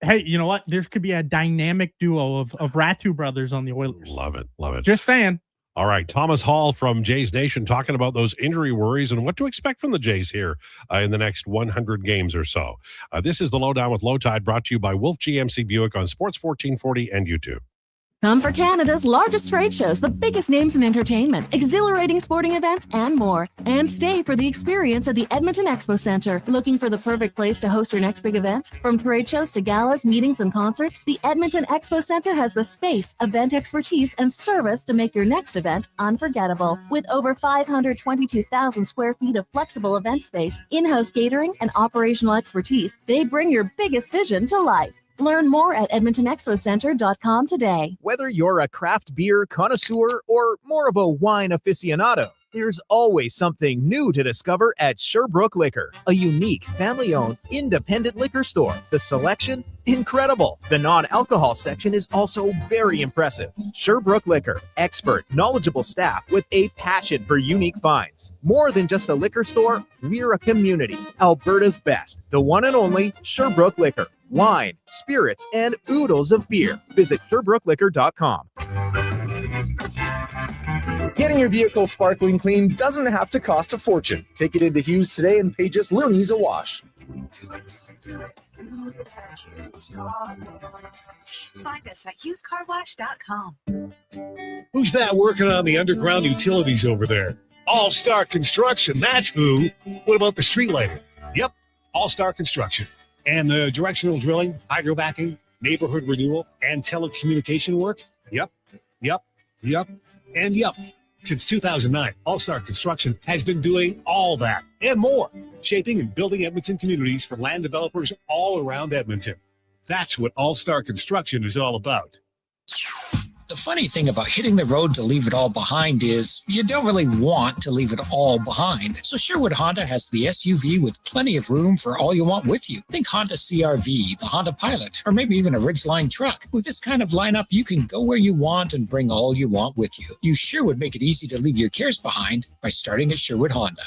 Hey, you know what? There could be a dynamic duo of Ratu brothers on the Oilers. Love it. Just saying. All right. Thomas Hall from Jays Nation talking about those injury worries and what to expect from the Jays here in the next 100 games or so. This is the Lowdown with Lowetide, brought to you by Wolf GMC Buick on Sports 1440 and YouTube. Come for Canada's largest trade shows, the biggest names in entertainment, exhilarating sporting events, and more. And stay for the experience at the Edmonton Expo Centre. Looking for the perfect place to host your next big event? From trade shows to galas, meetings, and concerts, the Edmonton Expo Centre has the space, event expertise, and service to make your next event unforgettable. With over 522,000 square feet of flexible event space, in-house catering, and operational expertise, they bring your biggest vision to life. Learn more at EdmontonExpoCenter.com today. Whether you're a craft beer connoisseur or more of a wine aficionado, there's always something new to discover at Sherbrooke Liquor, a unique, family-owned, independent liquor store. The selection? Incredible. The non-alcohol section is also very impressive. Sherbrooke Liquor, expert, knowledgeable staff with a passion for unique finds. More than just a liquor store, we're a community. Alberta's best, the one and only Sherbrooke Liquor. Wine, spirits, and oodles of beer. Visit SherbrookeLiquor.com. Getting your vehicle sparkling clean doesn't have to cost a fortune. Take it into Hughes today and pay just loonies a wash. Find us at HughesCarWash.com. Who's that working on the underground utilities over there? All Star Construction, that's who. What about the street lighting? Yep, All Star Construction. And the directional drilling, hydrovacking, neighborhood renewal, and telecommunication work? Yep. Since 2009, All Star Construction has been doing all that and more, shaping and building Edmonton communities for land developers all around Edmonton. That's what All Star Construction is all about. The funny thing about hitting the road to leave it all behind is you don't really want to leave it all behind. So Sherwood Honda has the SUV with plenty of room for all you want with you. Think Honda CR-V, the Honda Pilot, or maybe even a Ridgeline truck. With this kind of lineup, you can go where you want and bring all you want with you. You sure would make it easy to leave your cares behind by starting at Sherwood Honda.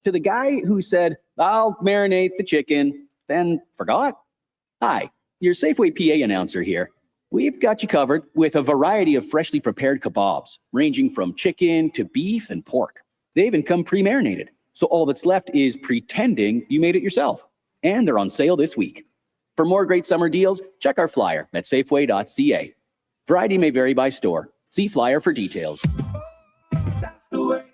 To the guy who said, I'll marinate the chicken, then forgot. Hi, your Safeway PA announcer here. We've got you covered with a variety of freshly prepared kebabs, ranging from chicken to beef and pork. They even come pre-marinated, so all that's left is pretending you made it yourself. And they're on sale this week. For more great summer deals, check our flyer at safeway.ca. Variety may vary by store. See flyer for details. That's the way.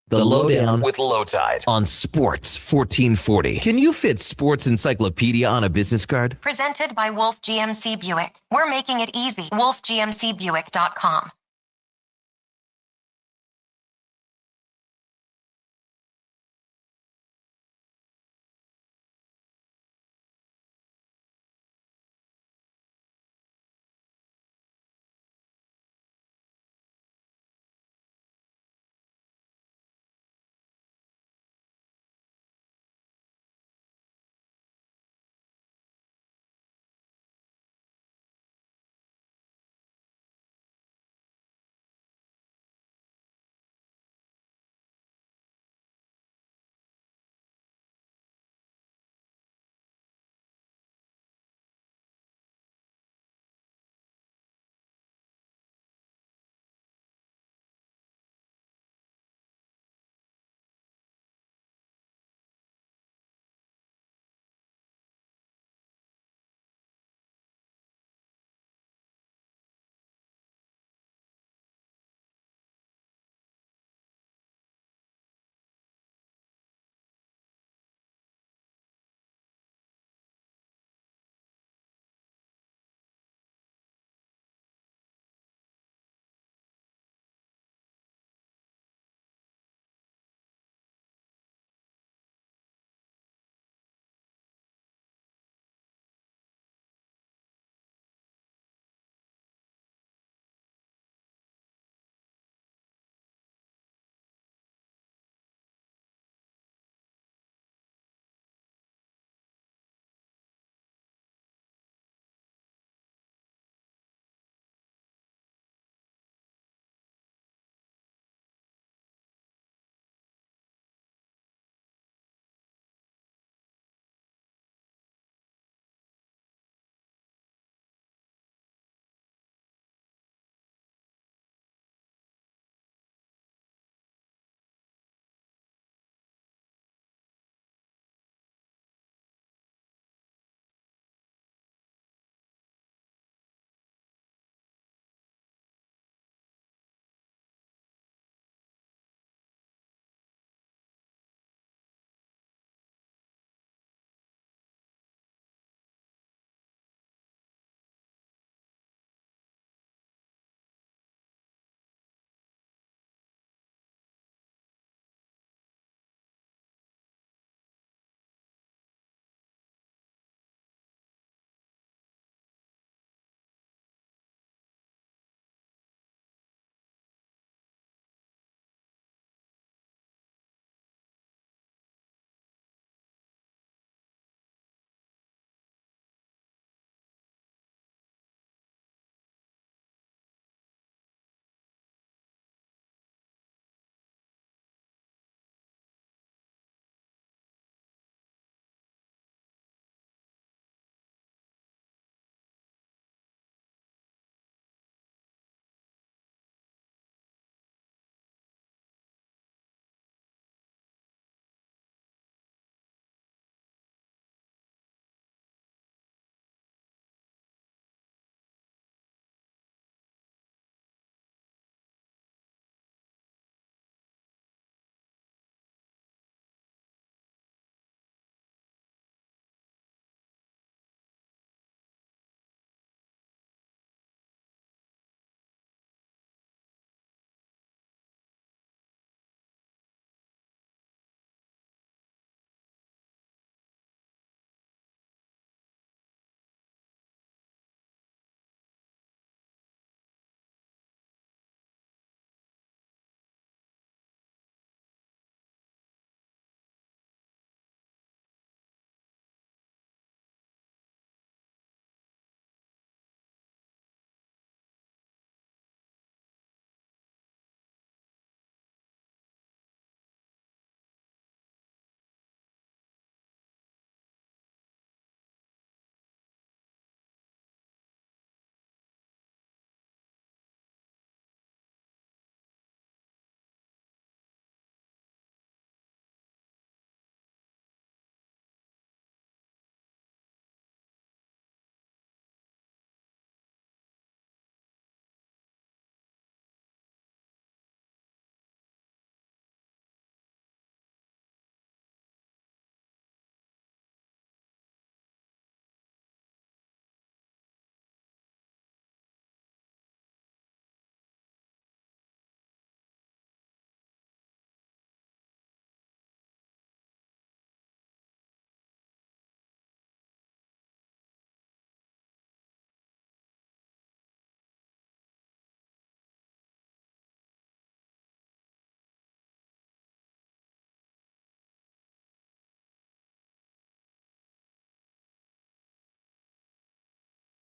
The Lowdown with Lowetide on Sports 1440. Can you fit Sports Encyclopedia on a business card? Presented by Wolf GMC Buick. We're making it easy. WolfGMCBuick.com.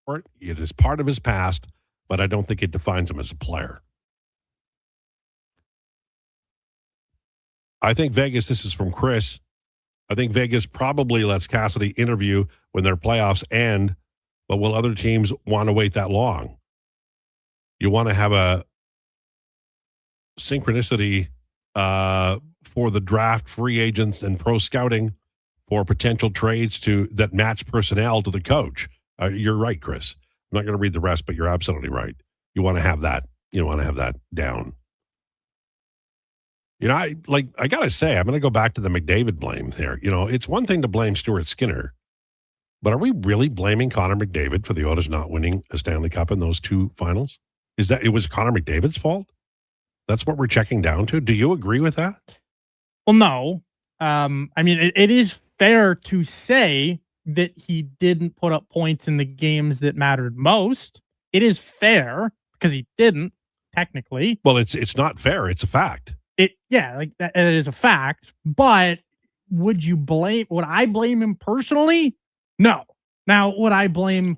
for it. It is part of his past, but I don't think it defines him as a player. I think Vegas, this is from Chris, I think Vegas probably lets Cassidy interview when their playoffs end, but will other teams want to wait that long? You want to have a synchronicity for the draft, free agents, and pro scouting for potential trades that match personnel to the coach. You're right, Chris. I'm not going to read the rest, but you're absolutely right. You want to have that. You want to have that down. I got to say, I'm going to go back to the McDavid blame there. It's one thing to blame Stuart Skinner, but are we really blaming Connor McDavid for the Oilers not winning a Stanley Cup in those two finals? Is that it was Connor McDavid's fault? That's what we're checking down to? Do you agree with that? Well, no. It is fair to say that he didn't put up points in the games that mattered most. It is fair because he didn't, technically. Well, it's not fair. It's a fact. It is a fact, but would I blame him personally? No. Now, would I blame,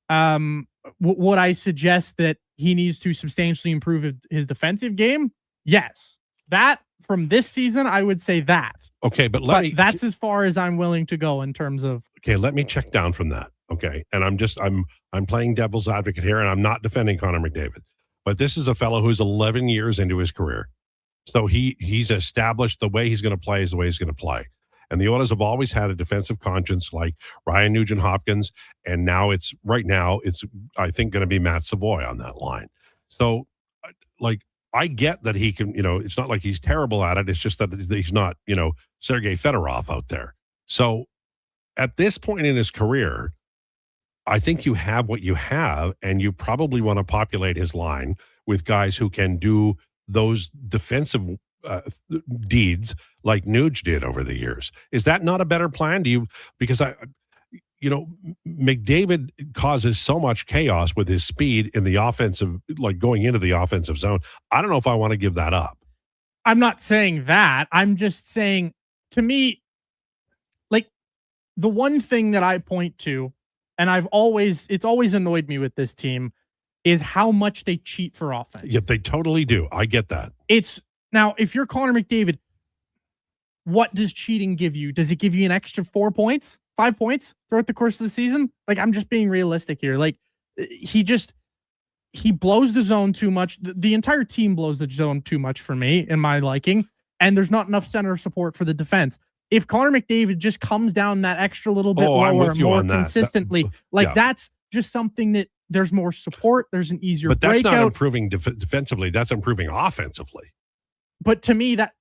would I suggest that he needs to substantially improve his defensive game? Yes. That, from this season, I would say that. Okay, but that's as far as I'm willing to go in terms of. Okay, let me check down from that. Okay, and I'm playing devil's advocate here, and I'm not defending Connor McDavid, but this is a fellow who's 11 years into his career. So he's established the way he's going to play is the way he's going to play. And the Oilers have always had a defensive conscience like Ryan Nugent-Hopkins, and now it's I think going to be Matt Savoy on that line. So I get that he can, it's not like he's terrible at it. It's just that he's not, Sergei Fedorov out there. So at this point in his career, I think you have what you have, and you probably want to populate his line with guys who can do those defensive deeds like Nuge did over the years. Is that not a better plan? Because McDavid causes so much chaos with his speed in the offensive, like going into the offensive zone. I don't know if I want to give that up. I'm not saying that. I'm just saying, to me, the one thing that I point to, and it's always annoyed me with this team, is how much they cheat for offense. Yep, they totally do. I get that. Now, if you're Connor McDavid, what does cheating give you? Does it give you an extra 4 points, 5 points throughout the course of the season? I'm just being realistic here. He blows the zone too much. The entire team blows the zone too much for me, in my liking, and there's not enough center support for the defense. If Connor McDavid just comes down that extra little bit lower, more consistently, that's just something that there's more support. There's an easier breakout. But that's not improving defensively. That's improving offensively. But to me, that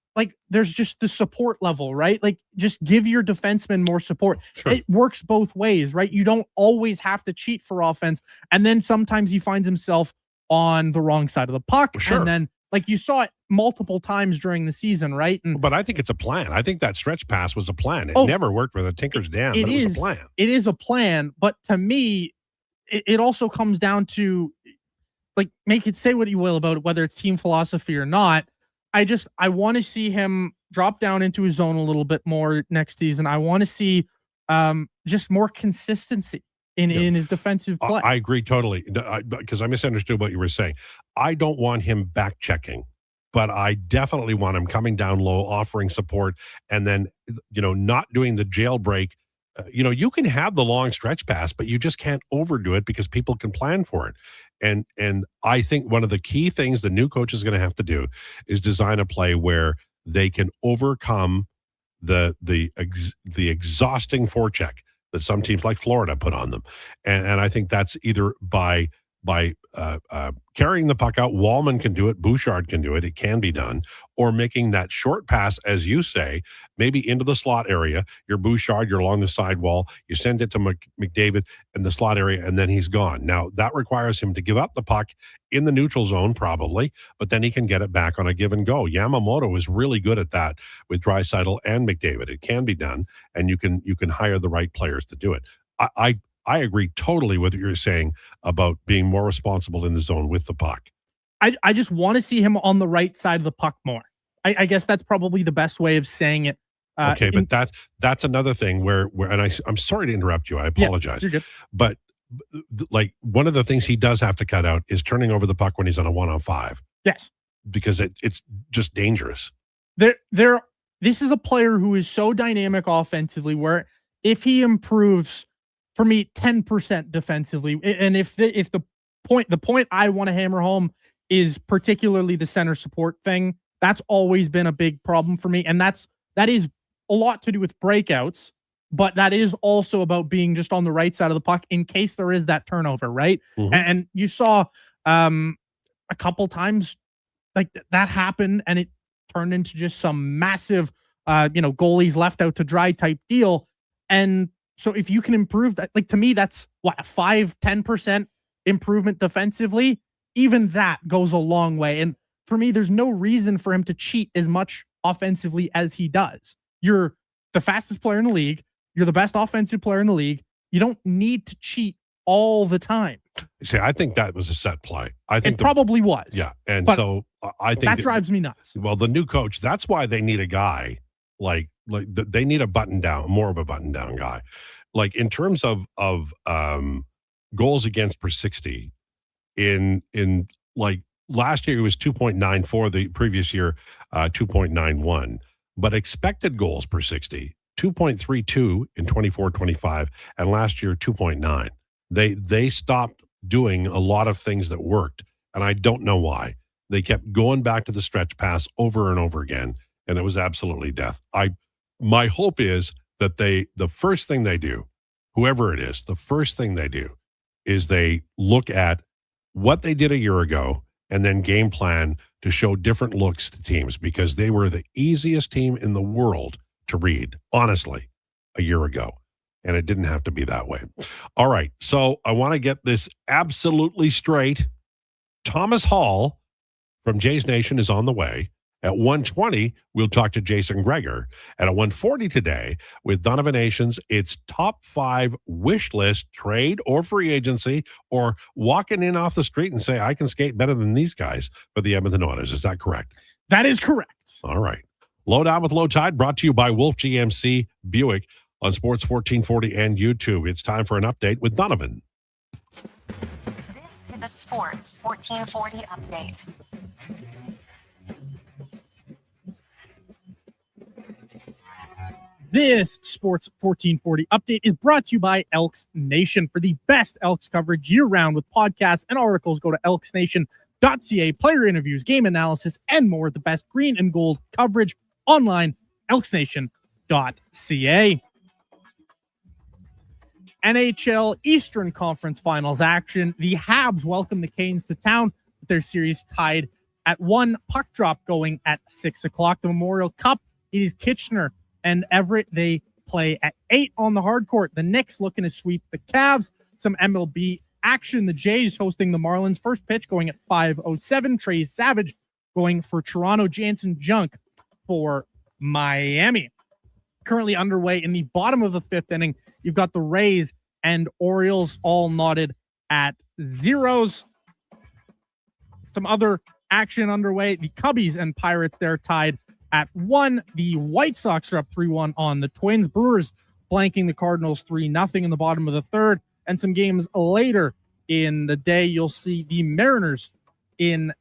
there's just the support level, right? Just give your defensemen more support. Sure. It works both ways, right? You don't always have to cheat for offense. And then sometimes he finds himself on the wrong side of the puck. Sure. And then you saw it multiple times during the season, right? But I think it's a plan. I think that stretch pass was a plan. It never worked with a Tinker's Dam, but it was a plan. It is a plan. But to me, it also comes down to, make it say what you will about it, whether it's team philosophy or not. I want to see him drop down into his zone a little bit more next season. I want to see just more consistency in his defensive play. I agree totally, because I misunderstood what you were saying. I don't want him back checking, but I definitely want him coming down low, offering support, and then not doing the jailbreak. You can have the long stretch pass, but you just can't overdo it because people can plan for it. And I think one of the key things the new coach is going to have to do is design a play where they can overcome the exhausting forecheck that some teams like Florida put on them. And I think that's either by carrying the puck out. Wallman can do it. Bouchard can do it. It can be done. Or making that short pass, as you say, maybe into the slot area. You're Bouchard, you're along the sidewall. You send it to McDavid in the slot area, and then he's gone. Now, that requires him to give up the puck in the neutral zone, probably, but then he can get it back on a give and go. Yamamoto is really good at that with Draisaitl and McDavid. It can be done, and you can hire the right players to do it. I agree totally with what you're saying about being more responsible in the zone with the puck. I just want to see him on the right side of the puck more. I guess that's probably the best way of saying it. Okay, but that's another thing where and I'm sorry to interrupt you. I apologize. Yeah, you're good. But like one of the things he does have to cut out is turning over the puck when he's on a 1-on-5. Yes. Because it's just dangerous. This is a player who is so dynamic offensively where if he improves for me 10% defensively, and if the point I want to hammer home is particularly the center support thing, that's always been a big problem for me. And that is a lot to do with breakouts, but that is also about being just on the right side of the puck in case there is that turnover, right? Mm-hmm. And you saw a couple times like that happen, and it turned into just some massive, goalies left out to dry type deal. And so if you can improve that, like to me, that's what, a 5-10% improvement defensively. Even that goes a long way. And for me, there's no reason for him to cheat as much offensively as he does. You're the fastest player in the league. You're the best offensive player in the league. You don't need to cheat all the time. See, I think that was a set play. I think it probably was. Yeah. And But so I think that drives me nuts. Well, the new coach, that's why they need a guy like they need a button down, more of a button down guy. Like in terms of goals against per 60 in like last year it was 2.94, the previous year 2.91, but expected goals per 60 2.32 in 24-25, and last year 2.9. They stopped doing a lot of things that worked, and I don't know why. They kept going back to the stretch pass over and over again, and it was absolutely death. My hope is that the first thing they do, whoever it is, the first thing they do is they look at what they did a year ago and then game plan to show different looks to teams, because they were the easiest team in the world to read, honestly, a year ago. And it didn't have to be that way. All right. So I want to get this absolutely straight. Thomas Hall from Jays Nation is on the way. At 1:20, we'll talk to Jason Krueger. And at 1:40 today, with Donovan Nations, it's top 5 wish list, trade or free agency, or walking in off the street and say, I can skate better than these guys for the Edmonton Oilers. Is that correct? That is correct. All right. Lowdown with Lowetide, brought to you by Wolf GMC Buick on Sports 1440 and YouTube. It's time for an update with Donovan. This is a Sports 1440 update. This Sports 1440 update is brought to you by Elks Nation. For the best Elks coverage year-round with podcasts and articles, go to elksnation.ca. Player interviews, game analysis, and more. The best green and gold coverage online, elksnation.ca. NHL Eastern Conference Finals action. The Habs welcome the Canes to town with their series tied at 1. Puck drop going at 6 o'clock. The Memorial Cup, it is Kitchener and Everett. They play at 8 on the hard court. The Knicks looking to sweep the Cavs. Some MLB action. The Jays hosting the Marlins. First pitch going at 5:07. Trey Savage going for Toronto. Jansen Junk for Miami. Currently underway in the bottom of the 5th inning. You've got the Rays and Orioles all knotted at 0s. Some other action underway. The Cubbies and Pirates, they're tied at 1. The White Sox are up 3-1 on the Twins. Brewers blanking the Cardinals 3-0 in the bottom of the 3rd. And some games later in the day, you'll see the Mariners in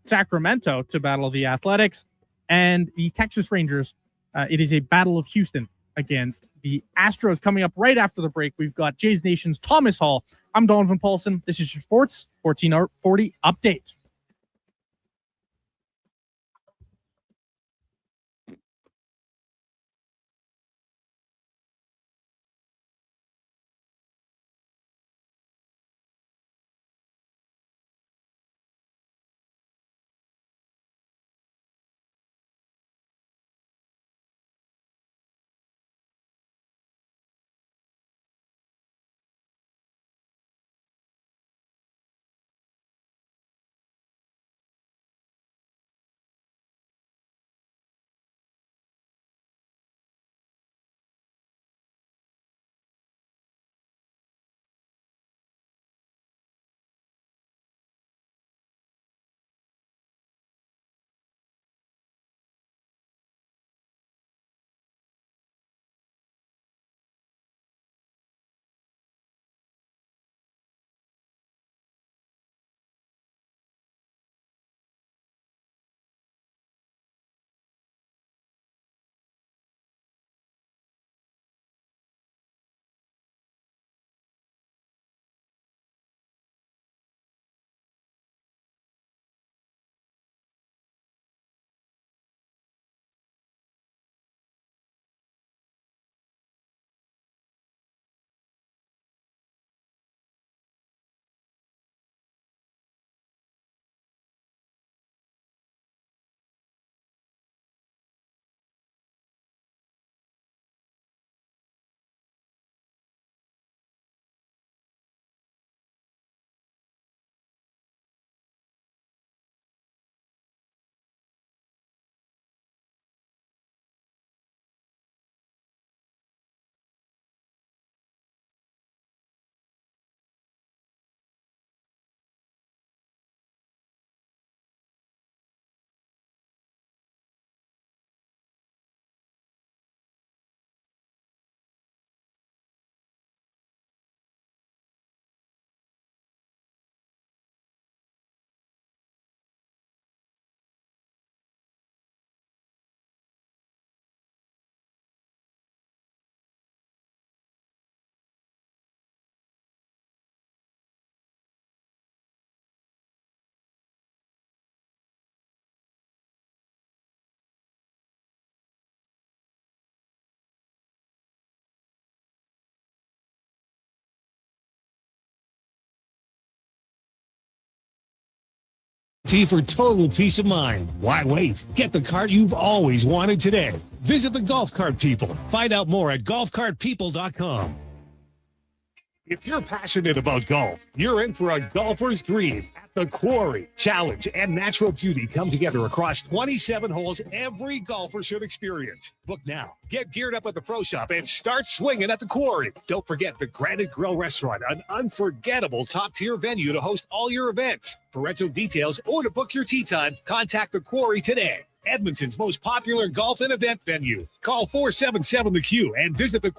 Sacramento to battle the Athletics, and the Texas Rangers. It is a Battle of Houston against the Astros. Coming up right after the break, we've got Jays Nation's Thomas Hall. I'm Donovan Paulson. This is your Sports 1440 update. For total peace of mind. Why wait? Get the cart you've always wanted today. Visit the Golf Cart People. Find out more at golfcartpeople.com. If you're passionate about golf, you're in for a golfer's dream at the Quarry. Challenge and natural beauty come together across 27 holes every golfer should experience. Book now. Get geared up at the Pro Shop and start swinging at the Quarry. Don't forget the Granite Grill Restaurant, an unforgettable top-tier venue to host all your events. For rental details or to book your tee time, contact the Quarry today. Edmonton's most popular golf and event venue. Call 477-THE-Q and visit the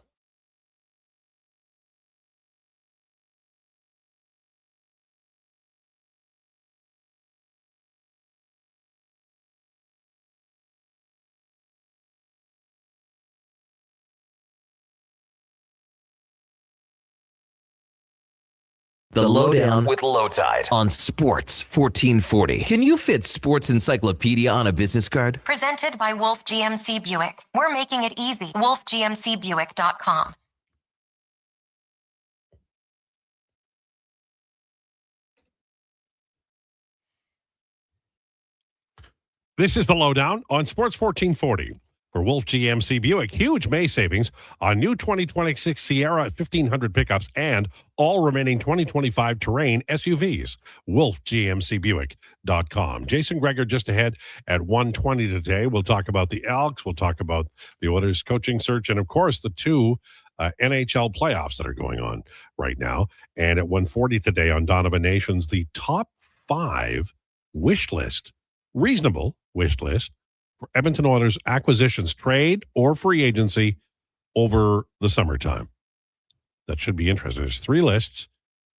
The Lowdown with Lowetide on Sports 1440. Can you fit Sports Encyclopedia on a business card? Presented by Wolf GMC Buick. We're making it easy. WolfGMCBuick.com. This is the Lowdown on Sports 1440. For Wolf GMC Buick, huge May savings on new 2026 Sierra at 1,500 pickups and all remaining 2025 Terrain SUVs. WolfGMCBuick.com. Jason Krueger just ahead at 1:20 today. We'll talk about the Elks. We'll talk about the Oilers coaching search and, of course, the two NHL playoffs that are going on right now. And at 1:40 today on Donovan Nations, the top 5 wish list, reasonable wish list, for Edmonton Oilers acquisitions, trade, or free agency over the summertime. That should be interesting. There's 3 lists,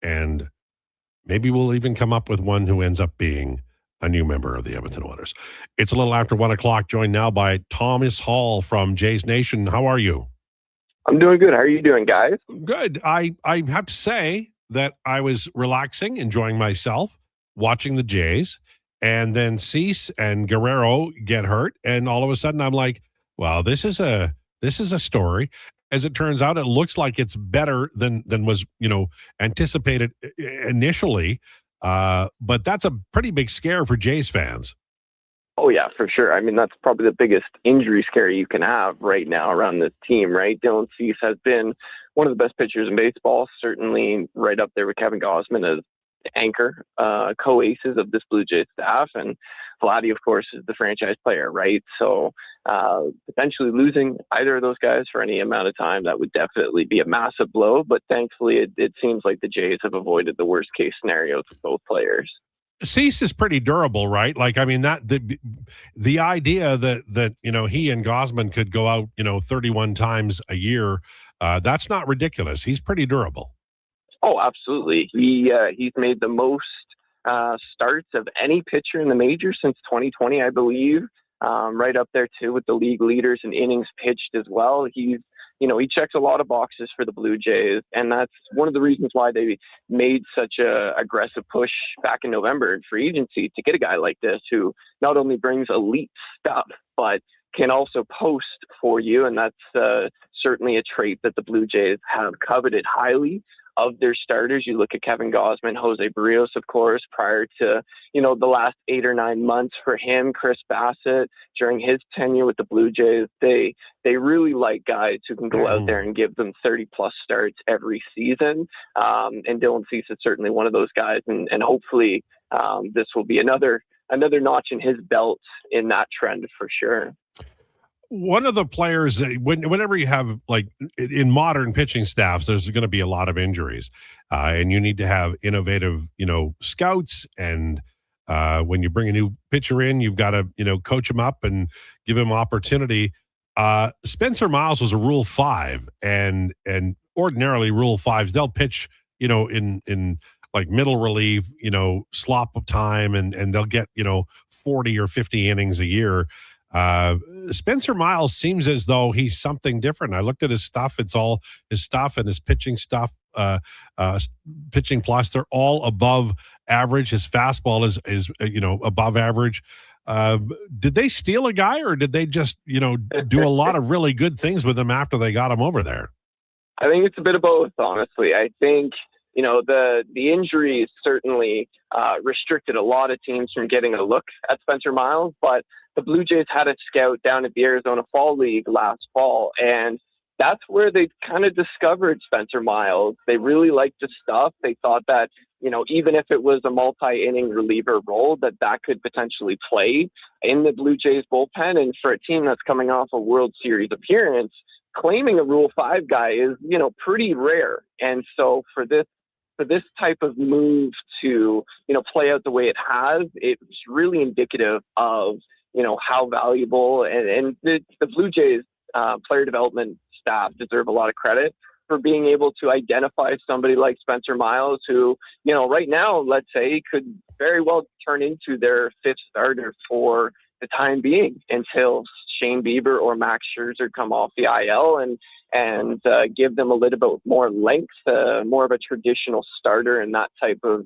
and maybe we'll even come up with one who ends up being a new member of the Edmonton Oilers. It's a little after 1 o'clock, joined now by Thomas Hall from Jays Nation. How are you? I'm doing good. How are you doing, guys? Good. I have to say that I was relaxing, enjoying myself, watching the Jays, and then Cease and Guerrero get hurt, and all of a sudden I'm like, "Wow, this is a story." As it turns out, it looks like it's better than was anticipated initially. But that's a pretty big scare for Jays fans. Oh yeah, for sure. I mean, that's probably the biggest injury scare you can have right now around this team, right? Dylan Cease has been one of the best pitchers in baseball, certainly right up there with Kevin Gausman as anchor, co-aces of this Blue Jays staff, and Vladdy, of course, is the franchise player, right? So potentially losing either of those guys for any amount of time, that would definitely be a massive blow, but thankfully it seems like the Jays have avoided the worst case scenarios with both players. Cease is pretty durable, right? Like, I mean, that the idea that he and Gausman could go out 31 times a year, that's not ridiculous. He's pretty durable. Oh, absolutely. He's made the most starts of any pitcher in the major since 2020, I believe. Right up there too with the league leaders in innings pitched as well. He checks a lot of boxes for the Blue Jays, and that's one of the reasons why they made such a aggressive push back in November in free agency to get a guy like this who not only brings elite stuff, but can also post for you. And that's certainly a trait that the Blue Jays have coveted highly of their starters. You look at Kevin Gausman, Jose Barrios, of course, prior to, the last 8 or 9 months for him, Chris Bassett, during his tenure with the Blue Jays, they really like guys who can go out there and give them 30-plus starts every season. And Dylan Cease is certainly one of those guys. And hopefully this will be another notch in his belt in that trend for sure. One of the players, whenever you have, like, in modern pitching staffs, there's going to be a lot of injuries, and you need to have innovative, scouts. And when you bring a new pitcher in, you've got to, coach him up and give him opportunity. Spencer Miles was a Rule 5, and ordinarily Rule 5s, they'll pitch, in like middle relief, slop of time, and they'll get 40 or 50 innings a year. Spencer Miles seems as though he's something different. I looked at his stuff. It's all his stuff and his pitching stuff, pitching plus. They're all above average. His fastball is above average. Did they steal a guy, or did they just, do a lot of really good things with him after they got him over there? I think it's a bit of both, honestly. I think the injuries certainly restricted a lot of teams from getting a look at Spencer Miles, but the Blue Jays had a scout down at the Arizona Fall League last fall, and that's where they kind of discovered Spencer Miles. They really liked his stuff. They thought that, even if it was a multi-inning reliever role, that could potentially play in the Blue Jays bullpen. And for a team that's coming off a World Series appearance, claiming a Rule 5 guy is, pretty rare. And so for this type of move to, play out the way it has, it's really indicative of, how valuable and the Blue Jays player development staff deserve a lot of credit for being able to identify somebody like Spencer Miles, who, right now, let's say, could very well turn into their fifth starter for the time being until Shane Bieber or Max Scherzer come off the IL and give them a little bit more length, more of a traditional starter in that type of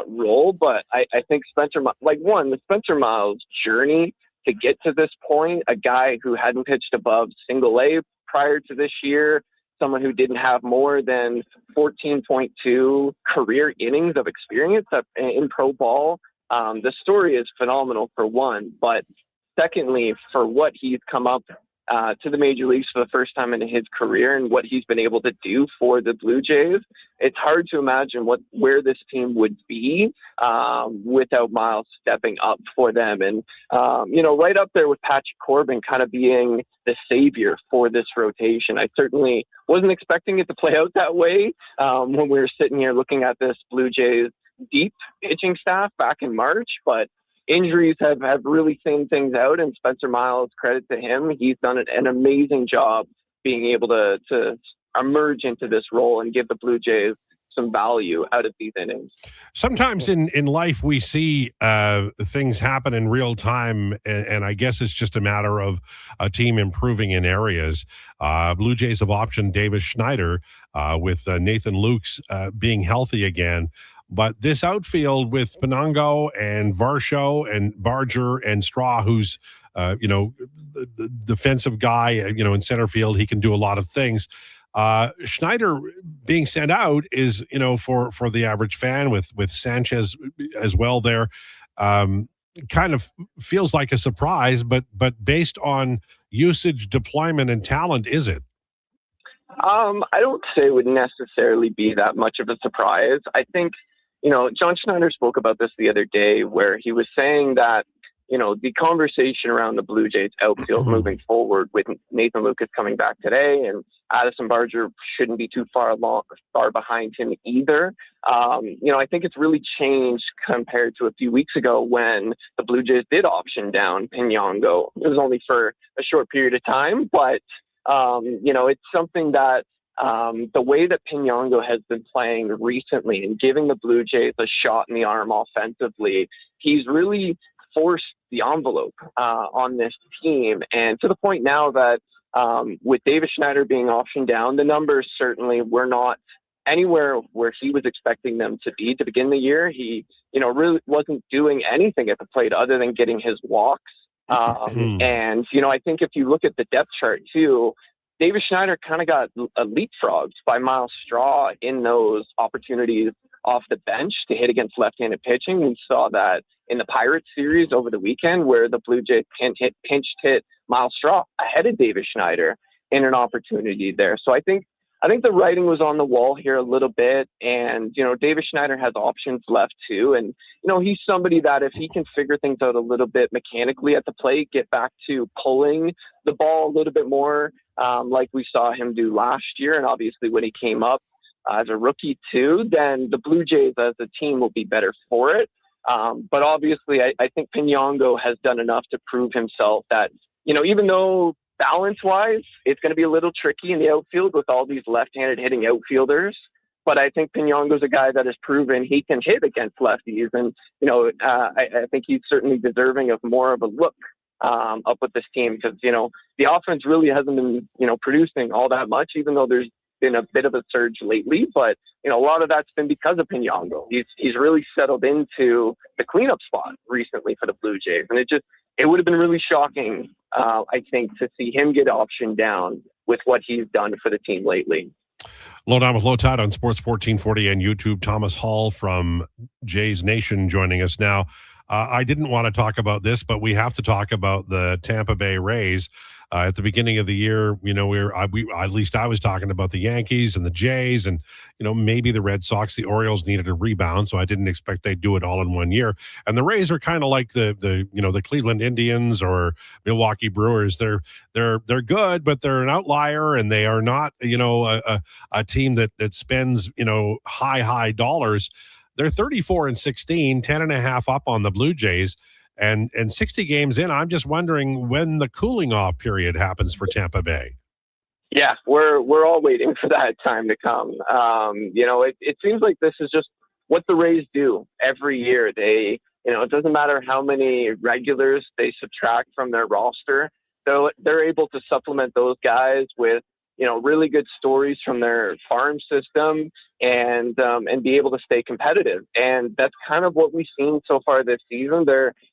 role. But I think the Spencer Miles journey to get to this point, a guy who hadn't pitched above single A prior to this year, someone who didn't have more than 14.2 career innings of experience in pro ball. The story is phenomenal, for one, but secondly, for what he's come up to the major leagues for the first time in his career and what he's been able to do for the Blue Jays, it's hard to imagine where this team would be without Miles stepping up for them. And, right up there with Patrick Corbin kind of being the savior for this rotation. I certainly wasn't expecting it to play out that way when we were sitting here looking at this Blue Jays deep pitching staff back in March, but injuries have really thinned things out, and Spencer Miles, credit to him, he's done an amazing job being able to emerge into this role and give the Blue Jays some value out of these innings. Sometimes in life we see things happen in real time, and I guess it's just a matter of a team improving in areas. Blue Jays have optioned Davis Schneider with Nathan Lukes being healthy again. But this outfield with Penango and Varsho and Barger and Straw, who's, the defensive guy, in center field, he can do a lot of things. Schneider being sent out is, for the average fan with Sanchez as well there, kind of feels like a surprise, but based on usage, deployment, and talent, is it? I don't say it would necessarily be that much of a surprise. I think, John Schneider spoke about this the other day where he was saying that, the conversation around the Blue Jays outfield moving forward with Nathan Lucas coming back today and Addison Barger shouldn't be too far behind him either. I think it's really changed compared to a few weeks ago when the Blue Jays did option down Penango. It was only for a short period of time, but, it's something that the way that Penango has been playing recently and giving the Blue Jays a shot in the arm offensively, he's really forced the envelope on this team. And to the point now that with Davis Schneider being optioned down, the numbers certainly were not anywhere where he was expecting them to be to begin the year. He, really wasn't doing anything at the plate other than getting his walks. And, I think if you look at the depth chart too, Davis Schneider kind of got leapfrogged by Miles Straw in those opportunities off the bench to hit against left-handed pitching. We saw that in the Pirates series over the weekend where the Blue Jays pinch hit Miles Straw ahead of Davis Schneider in an opportunity there. So I think the writing was on the wall here a little bit, and, Davis Schneider has options left too. And, he's somebody that if he can figure things out a little bit mechanically at the plate, get back to pulling the ball a little bit more, like we saw him do last year. And obviously when he came up as a rookie too, then the Blue Jays as a team will be better for it. But obviously I think Penango has done enough to prove himself that, even though balance-wise, it's going to be a little tricky in the outfield with all these left-handed hitting outfielders. But I think Penango's a guy that has proven he can hit against lefties. And, I think he's certainly deserving of more of a look up with this team because, the offense really hasn't been, producing all that much, even though there's been a bit of a surge lately. But, a lot of that's been because of Penango. He's really settled into the cleanup spot recently for the Blue Jays. And it would have been really shocking, I think, to see him get optioned down with what he's done for the team lately. Lowdown with Lowetide on Sports 1440 and YouTube. Thomas Hall from Jays Nation joining us now. I didn't want to talk about this, but we have to talk about the Tampa Bay Rays. At the beginning of the year, you know, at least I was talking about the Yankees and the Jays and, you know, maybe the Red Sox. The Orioles needed a rebound, so I didn't expect they'd do it all in one year. And the Rays are kind of like the Cleveland Indians or Milwaukee Brewers. They're good, but they're an outlier, and they are not, you know, a team that spends, you know, high dollars. They're 34-16, 10.5 up on the Blue Jays. And 60 games in, I'm just wondering when the cooling off period happens for Tampa Bay. Yeah, we're all waiting for that time to come. You know, it seems like this is just what the Rays do every year. They, you know, it doesn't matter how many regulars they subtract from their roster, they're able to supplement those guys with, you know, really good stories from their farm system and be able to stay competitive. And that's kind of what we've seen so far this season.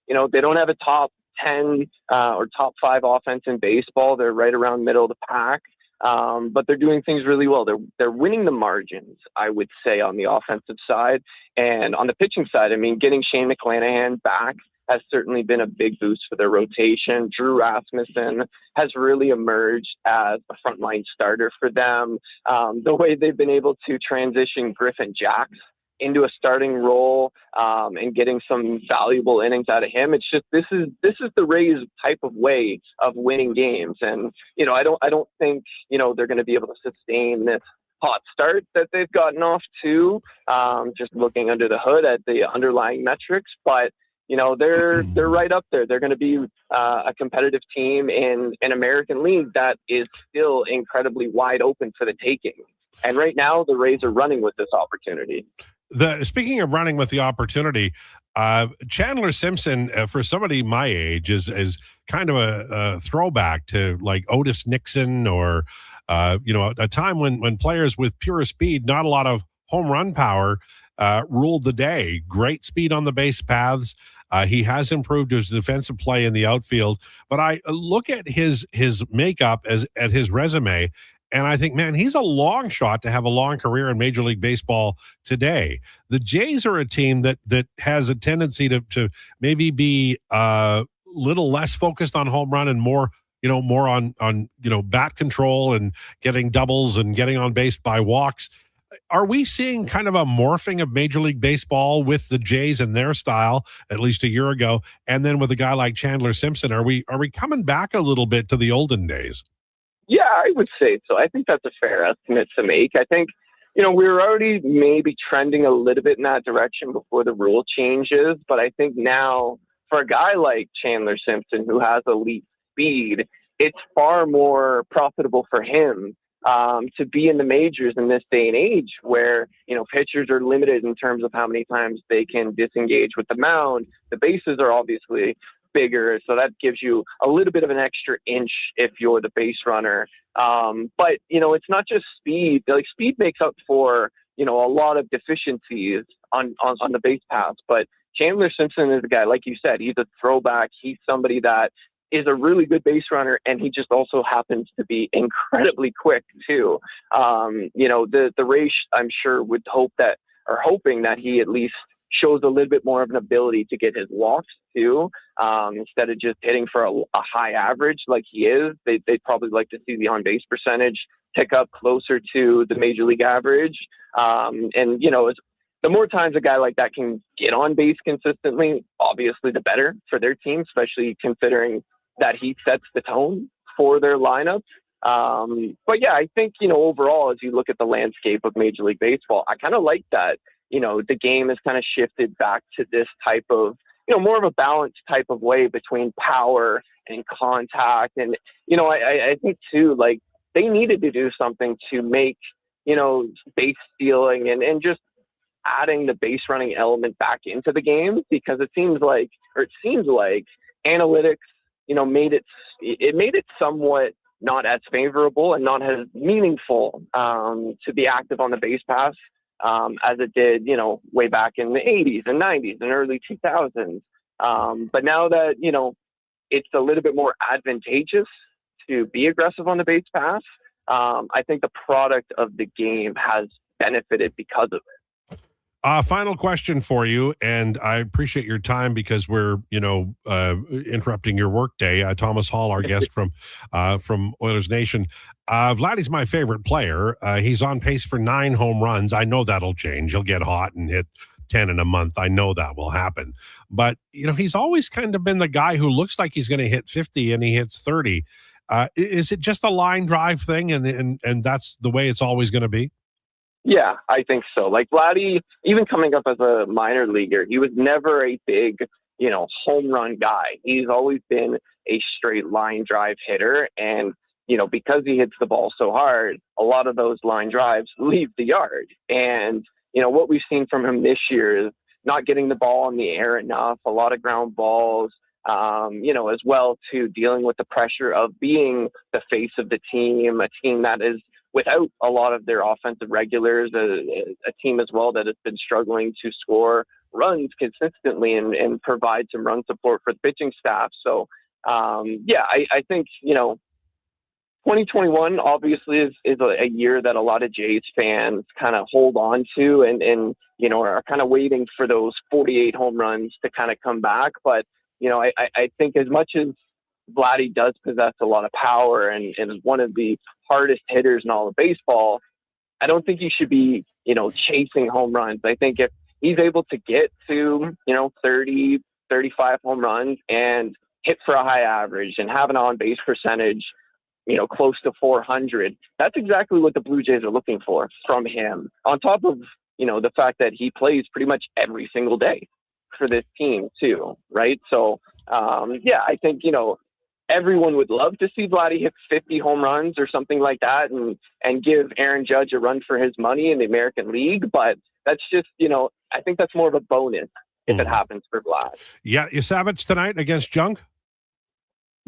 You know, they don't have a top 10 or top 5 offense in baseball. They're right around middle of the pack. But they're doing things really well. They're winning the margins, I would say, on the offensive side. And on the pitching side, I mean, getting Shane McClanahan back has certainly been a big boost for their rotation. Drew Rasmussen has really emerged as a frontline starter for them. The way they've been able to transition Griffin Jacks into a starting role and getting some valuable innings out of him. It's just this is the Rays type of way of winning games. And you know, I don't think, you know, they're going to be able to sustain this hot start that they've gotten off to, just looking under the hood at the underlying metrics. But you know, they're right up there. They're going to be a competitive team in an American League that is still incredibly wide open for the taking. And right now, the Rays are running with this opportunity. Speaking of running with the opportunity, Chandler Simpson, for somebody my age, is kind of a throwback to like Otis Nixon or, you know, a time when players with pure speed, not a lot of home run power, ruled the day. Great speed on the base paths. He has improved his defensive play in the outfield, but I look at his makeup at his resume, and I think, man, he's a long shot to have a long career in Major League Baseball today. The Jays are a team that has a tendency to maybe be a little less focused on home run and more on bat control and getting doubles and getting on base by walks. Are we seeing kind of a morphing of Major League Baseball with the Jays and their style, at least a year ago, and then with a guy like Chandler Simpson? Are we coming back a little bit to the olden days? Yeah, I would say so. I think that's a fair estimate to make. I think, you know, we were already maybe trending a little bit in that direction before the rule changes, but I think now for a guy like Chandler Simpson who has elite speed, it's far more profitable for him to be in the majors in this day and age where, you know, pitchers are limited in terms of how many times they can disengage with the mound. The bases are obviously bigger, so that gives you a little bit of an extra inch if you're the base runner. But, you know, it's not just speed. Like, speed makes up for, you know, a lot of deficiencies on the base paths. But Chandler Simpson is a guy, like you said, he's a throwback. He's somebody that is a really good base runner, and he just also happens to be incredibly quick too. You know, the Rays, I'm sure, hoping that he at least shows a little bit more of an ability to get his walks too, instead of just hitting for a high average like he is. They'd probably like to see the on-base percentage tick up closer to the major league average. And, you know, the more times a guy like that can get on base consistently, obviously the better for their team, especially considering that he sets the tone for their lineup. But yeah, I think, you know, overall, as you look at the landscape of Major League Baseball, I kind of like that, you know, the game has kind of shifted back to this type of, you know, more of a balanced type of way between power and contact. And, you know, I think too, like, they needed to do something to make, you know, base stealing and just adding the base running element back into the game, because it seems like analytics, you know, made it somewhat not as favorable and not as meaningful to be active on the base pass as it did, you know, way back in the 80s and 90s and early 2000s. But now that, you know, it's a little bit more advantageous to be aggressive on the base pass, I think the product of the game has benefited because of it. Final question for you, and I appreciate your time because we're, interrupting your workday. Thomas Hall, our guest from Oilers Nation. Vladdy's my favorite player. He's on pace for 9 home runs. I know that'll change. He'll get hot and hit 10 in a month. I know that will happen. But, he's always kind of been the guy who looks like he's going to hit 50 and he hits 30. Is it just a line drive thing and that's the way it's always going to be? Yeah, I think so. Like Vladdy, even coming up as a minor leaguer, he was never a big, home run guy. He's always been a straight line drive hitter. And, because he hits the ball so hard, a lot of those line drives leave the yard. And, what we've seen from him this year is not getting the ball in the air enough, a lot of ground balls, as well to dealing with the pressure of being the face of the team, a team that is without a lot of their offensive regulars, a team as well that has been struggling to score runs consistently and provide some run support for the pitching staff. So, I think, 2021 obviously is a year that a lot of Jays fans kind of hold on to and are kind of waiting for those 48 home runs to kind of come back. But, I think as much as Vladdy does possess a lot of power and is one of the hardest hitters in all of baseball, I don't think he should be, chasing home runs. I think if he's able to get to, 30, 35 home runs and hit for a high average and have an on-base percentage, close to 400, that's exactly what the Blue Jays are looking for from him. On top of, the fact that he plays pretty much every single day for this team too, right? So, I think, everyone would love to see Vladdy hit 50 home runs or something like that and give Aaron Judge a run for his money in the American League. But that's just, I think that's more of a bonus if it happens for Vlad. Yeah, Savage tonight against Junk?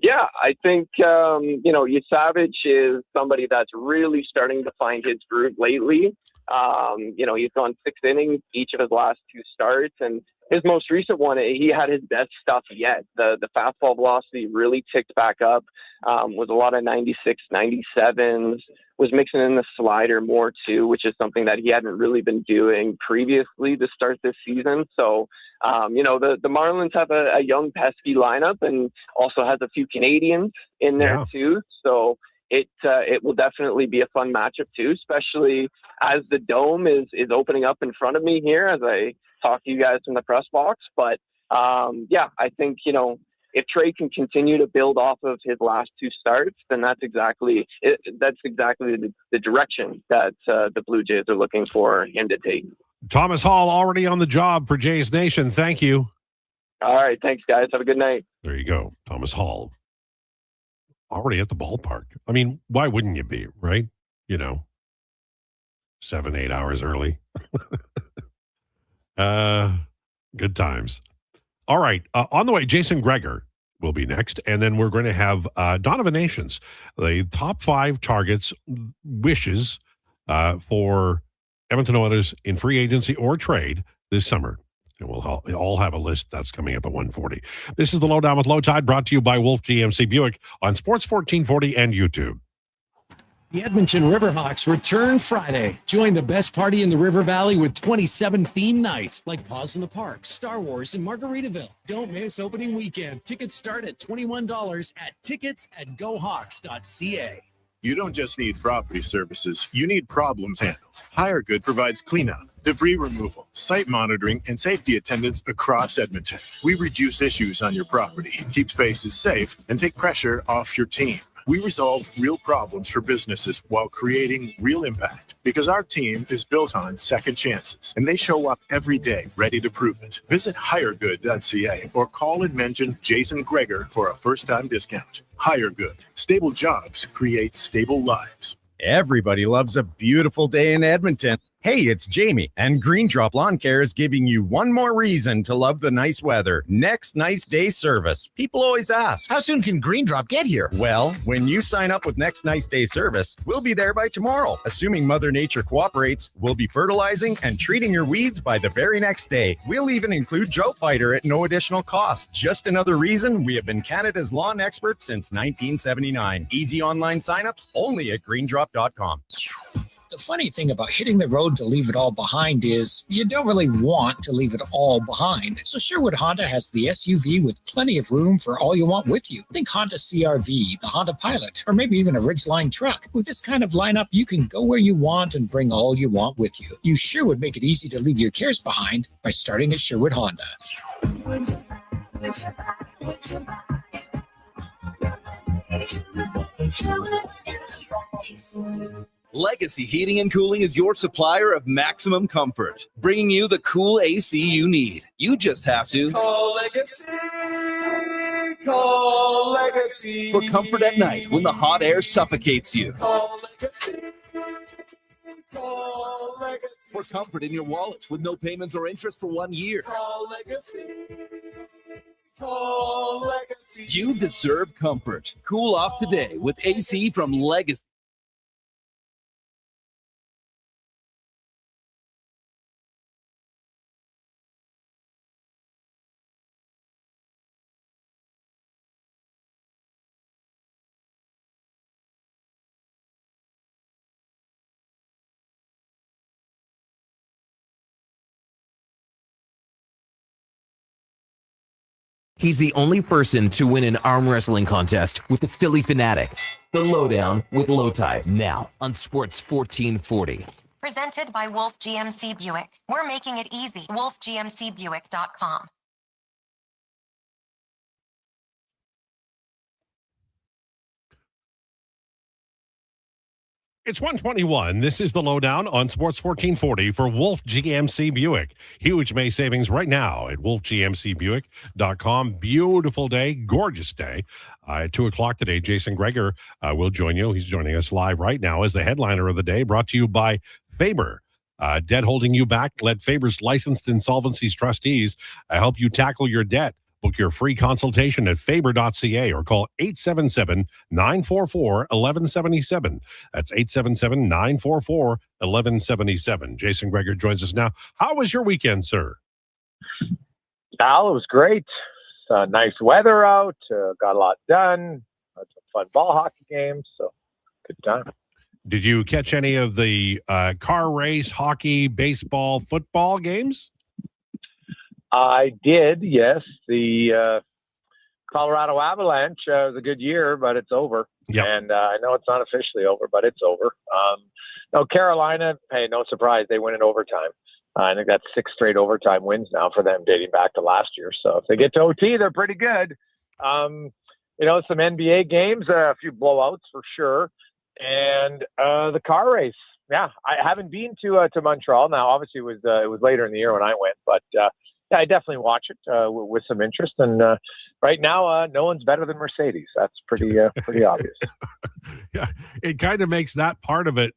Yeah, I think, Savage is somebody that's really starting to find his groove lately. He's gone 6 innings each of his last 2 starts, and his most recent one, he had his best stuff yet. The fastball velocity really ticked back up, was a lot of 96, 97s, was mixing in the slider more too, which is something that he hadn't really been doing previously to start this season. So, the Marlins have a young, pesky lineup and also has a few Canadians in there too. So it will definitely be a fun matchup too, especially as the Dome is opening up in front of me here as I talk to you guys in the press box. But I think, if Trey can continue to build off of his last 2 starts, then that's exactly the direction that the Blue Jays are looking for him to take. Thomas Hall already on the job for Jays Nation. Thank you. All right. Thanks, guys. Have a good night. There you go. Thomas Hall. Already at the ballpark. I mean, why wouldn't you be, right? 7-8 hours early. Good times. All right. On the way, Jason Krueger will be next. And then we're going to have Donovan Nations, the top 5 targets, wishes for Edmonton Oilers in free agency or trade this summer. And we'll all have a list that's coming up at 1:40. This is the Lowdown with Lowetide, brought to you by Wolf GMC Buick on Sports 1440 and YouTube. The Edmonton Riverhawks return Friday. Join the best party in the River Valley with 27 theme nights like Paws in the Park, Star Wars, and Margaritaville. Don't miss opening weekend. Tickets start at $21 at tickets@gohawks.ca. You don't just need property services, you need problems handled. HireGood provides cleanup, debris removal, site monitoring, and safety attendance across Edmonton. We reduce issues on your property, keep spaces safe, and take pressure off your team. We resolve real problems for businesses while creating real impact because our team is built on second chances and they show up every day ready to prove it. Visit hiregood.ca or call and mention Jason Krueger for a first-time discount. HireGood. Stable jobs create stable lives. Everybody loves a beautiful day in Edmonton. Hey, it's Jamie, and Green Drop Lawn Care is giving you one more reason to love the nice weather. Next Nice Day service. People always ask, How soon can Green Drop get here? well, when you sign up with Next Nice Day service, we'll be there by tomorrow. Assuming Mother Nature cooperates, we'll be fertilizing and treating your weeds by the very next day. We'll even include Drought Fighter at no additional cost. Just another reason we have been Canada's lawn expert since 1979. Easy online signups only at greendrop.com. The funny thing about hitting the road to leave it all behind is you don't really want to leave it all behind. So Sherwood Honda has the SUV with plenty of room for all you want with you. Think Honda CR-V, the Honda Pilot, or maybe even a Ridgeline truck. With this kind of lineup, you can go where you want and bring all you want with you. You sure would make it easy to leave your cares behind by starting at Sherwood Honda. Legacy Heating and Cooling is your supplier of maximum comfort, bringing you the cool AC you need. You just have to Call Legacy. Call Legacy. for comfort at night when the hot air suffocates you. Call Legacy. Call Legacy. For comfort in your wallet with no payments or interest for 1 year. Call Legacy. Call Legacy. You deserve comfort. Cool off today with AC from Legacy. He's the only person to win an arm wrestling contest with the Philly Fanatic. The Lowdown with Lowetide, now on Sports 1440. Presented by Wolf GMC Buick. We're making it easy. WolfGMCBuick.com. It's 121. This is the Lowdown on Sports 1440 for Wolf GMC Buick. Huge May savings right now at wolfgmcbuick.com. Beautiful day, gorgeous day. At 2 o'clock today, Jason Krueger will join you. He's joining us live right now as the headliner of the day, brought to you by Faber. Debt holding you back? Let Faber's licensed insolvencies trustees help you tackle your debt. Book your free consultation at faber.ca or call 877-944-1177. That's 877-944-1177. Jason Krueger joins us now. How was your weekend, sir? Al, it was great. Nice weather out. Got a lot done. Had some fun ball hockey games. So good time. Did you catch any of the car race, hockey, baseball, football games? I did, yes. The Colorado Avalanche was a good year, but it's over. Yep. And I know it's not officially over, but it's over. No, Carolina, hey, no surprise, they win in overtime. I think that's 6 straight overtime wins now for them dating back to last year. So if they get to OT, they're pretty good. Some NBA games, a few blowouts for sure. And the car race. Yeah, I haven't been to Montreal. Now, obviously, it was later in the year when I went, but yeah, I definitely watch it with some interest. And right now, no one's better than Mercedes. That's pretty obvious. Yeah, it kind of makes that part of it,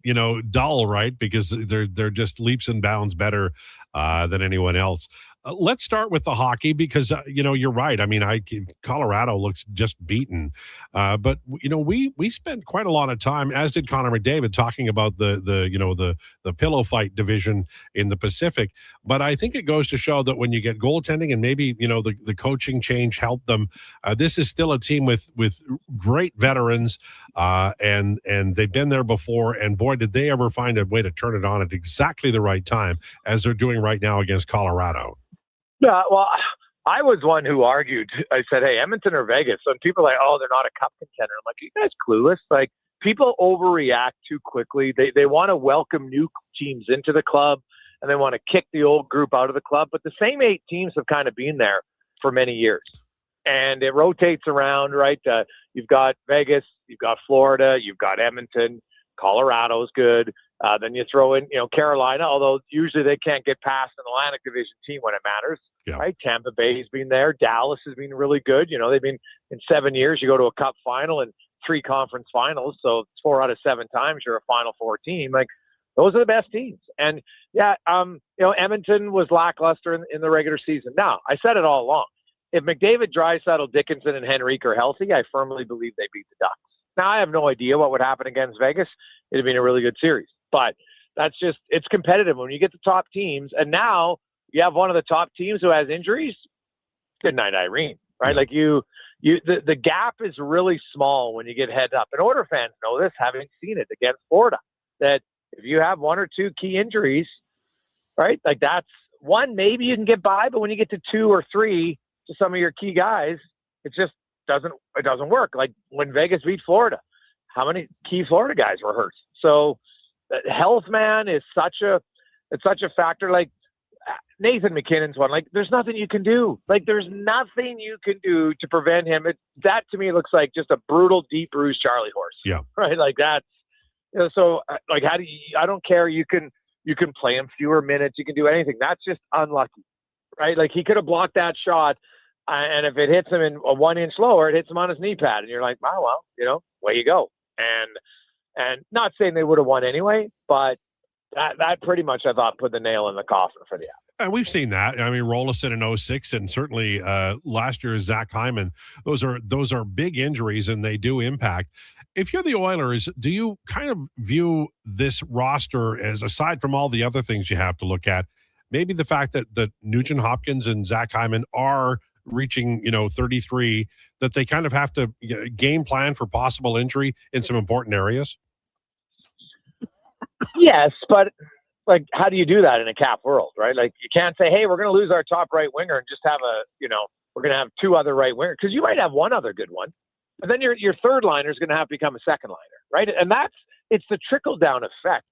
dull, right? Because they're just leaps and bounds better than anyone else. Let's start with the hockey because, you're right. I mean, Colorado looks just beaten. But, we spent quite a lot of time, as did Connor McDavid, talking about the pillow fight division in the Pacific. But I think it goes to show that when you get goaltending and maybe, the coaching change helped them, this is still a team with great veterans and they've been there before. And boy, did they ever find a way to turn it on at exactly the right time as they're doing right now against Colorado. Yeah, well, I was one who argued. I said, hey, Edmonton or Vegas? And people are like, oh, they're not a cup contender. I'm like, you guys clueless? Like, people overreact too quickly. They want to welcome new teams into the club, and they want to kick the old group out of the club. But the same 8 teams have kind of been there for many years. And it rotates around, right? You've got Vegas, you've got Florida, you've got Edmonton, Colorado's good. Then you throw in, Carolina, although usually they can't get past an Atlantic Division team when it matters, right? Tampa Bay's been there. Dallas has been really good. They've been in 7 years. You go to a cup final and 3 conference finals. So it's 4 out of 7 times you're a Final Four team. Like, Those are the best teams. And Edmonton was lackluster in the regular season. Now, I said it all along. If McDavid, Draisaitl, Dickinson, and Henrique are healthy, I firmly believe they beat the Ducks. Now, I have no idea what would happen against Vegas. It'd been a really good series. But it's competitive when you get the top teams. And now you have one of the top teams who has injuries. Good night, Irene. Right? Like the gap is really small when you get head up. And Oilers fans know this, having seen it against Florida, that if you have one or two key injuries, right, like that's one, maybe you can get by, but when you get to two or three to some of your key guys, it just doesn't work. Like when Vegas beat Florida, how many key Florida guys were hurt? So health, man, is such a factor. Like Nathan McKinnon's one. Like there's nothing you can do. Like there's nothing you can do to prevent him. That to me looks like just a brutal, deep bruised Charlie horse. Yeah. Right. Like that's, so like, how do you, I don't care. You can play him fewer minutes. You can do anything. That's just unlucky. Right. Like he could have blocked that shot. And if it hits him in a 1 inch lower, it hits him on his knee pad. And you're like, oh, well, way you go. And not saying they would have won anyway, but that pretty much, I thought, put the nail in the coffin for the Avs. And we've seen that. I mean, Rolison in 06 and certainly last year, Zach Hyman, those are big injuries and they do impact. If you're the Oilers, do you kind of view this roster as, aside from all the other things you have to look at, maybe the fact that Nugent Hopkins and Zach Hyman are reaching 33, that they kind of have to game plan for possible injury in some important areas? Yes, but like, how do you do that in a cap world, right? Like you can't say, hey, we're going to lose our top right winger and just have we're going to have two other right wingers, because you might have one other good one, but then your third liner is going to have to become a second liner, right? And it's the trickle down effect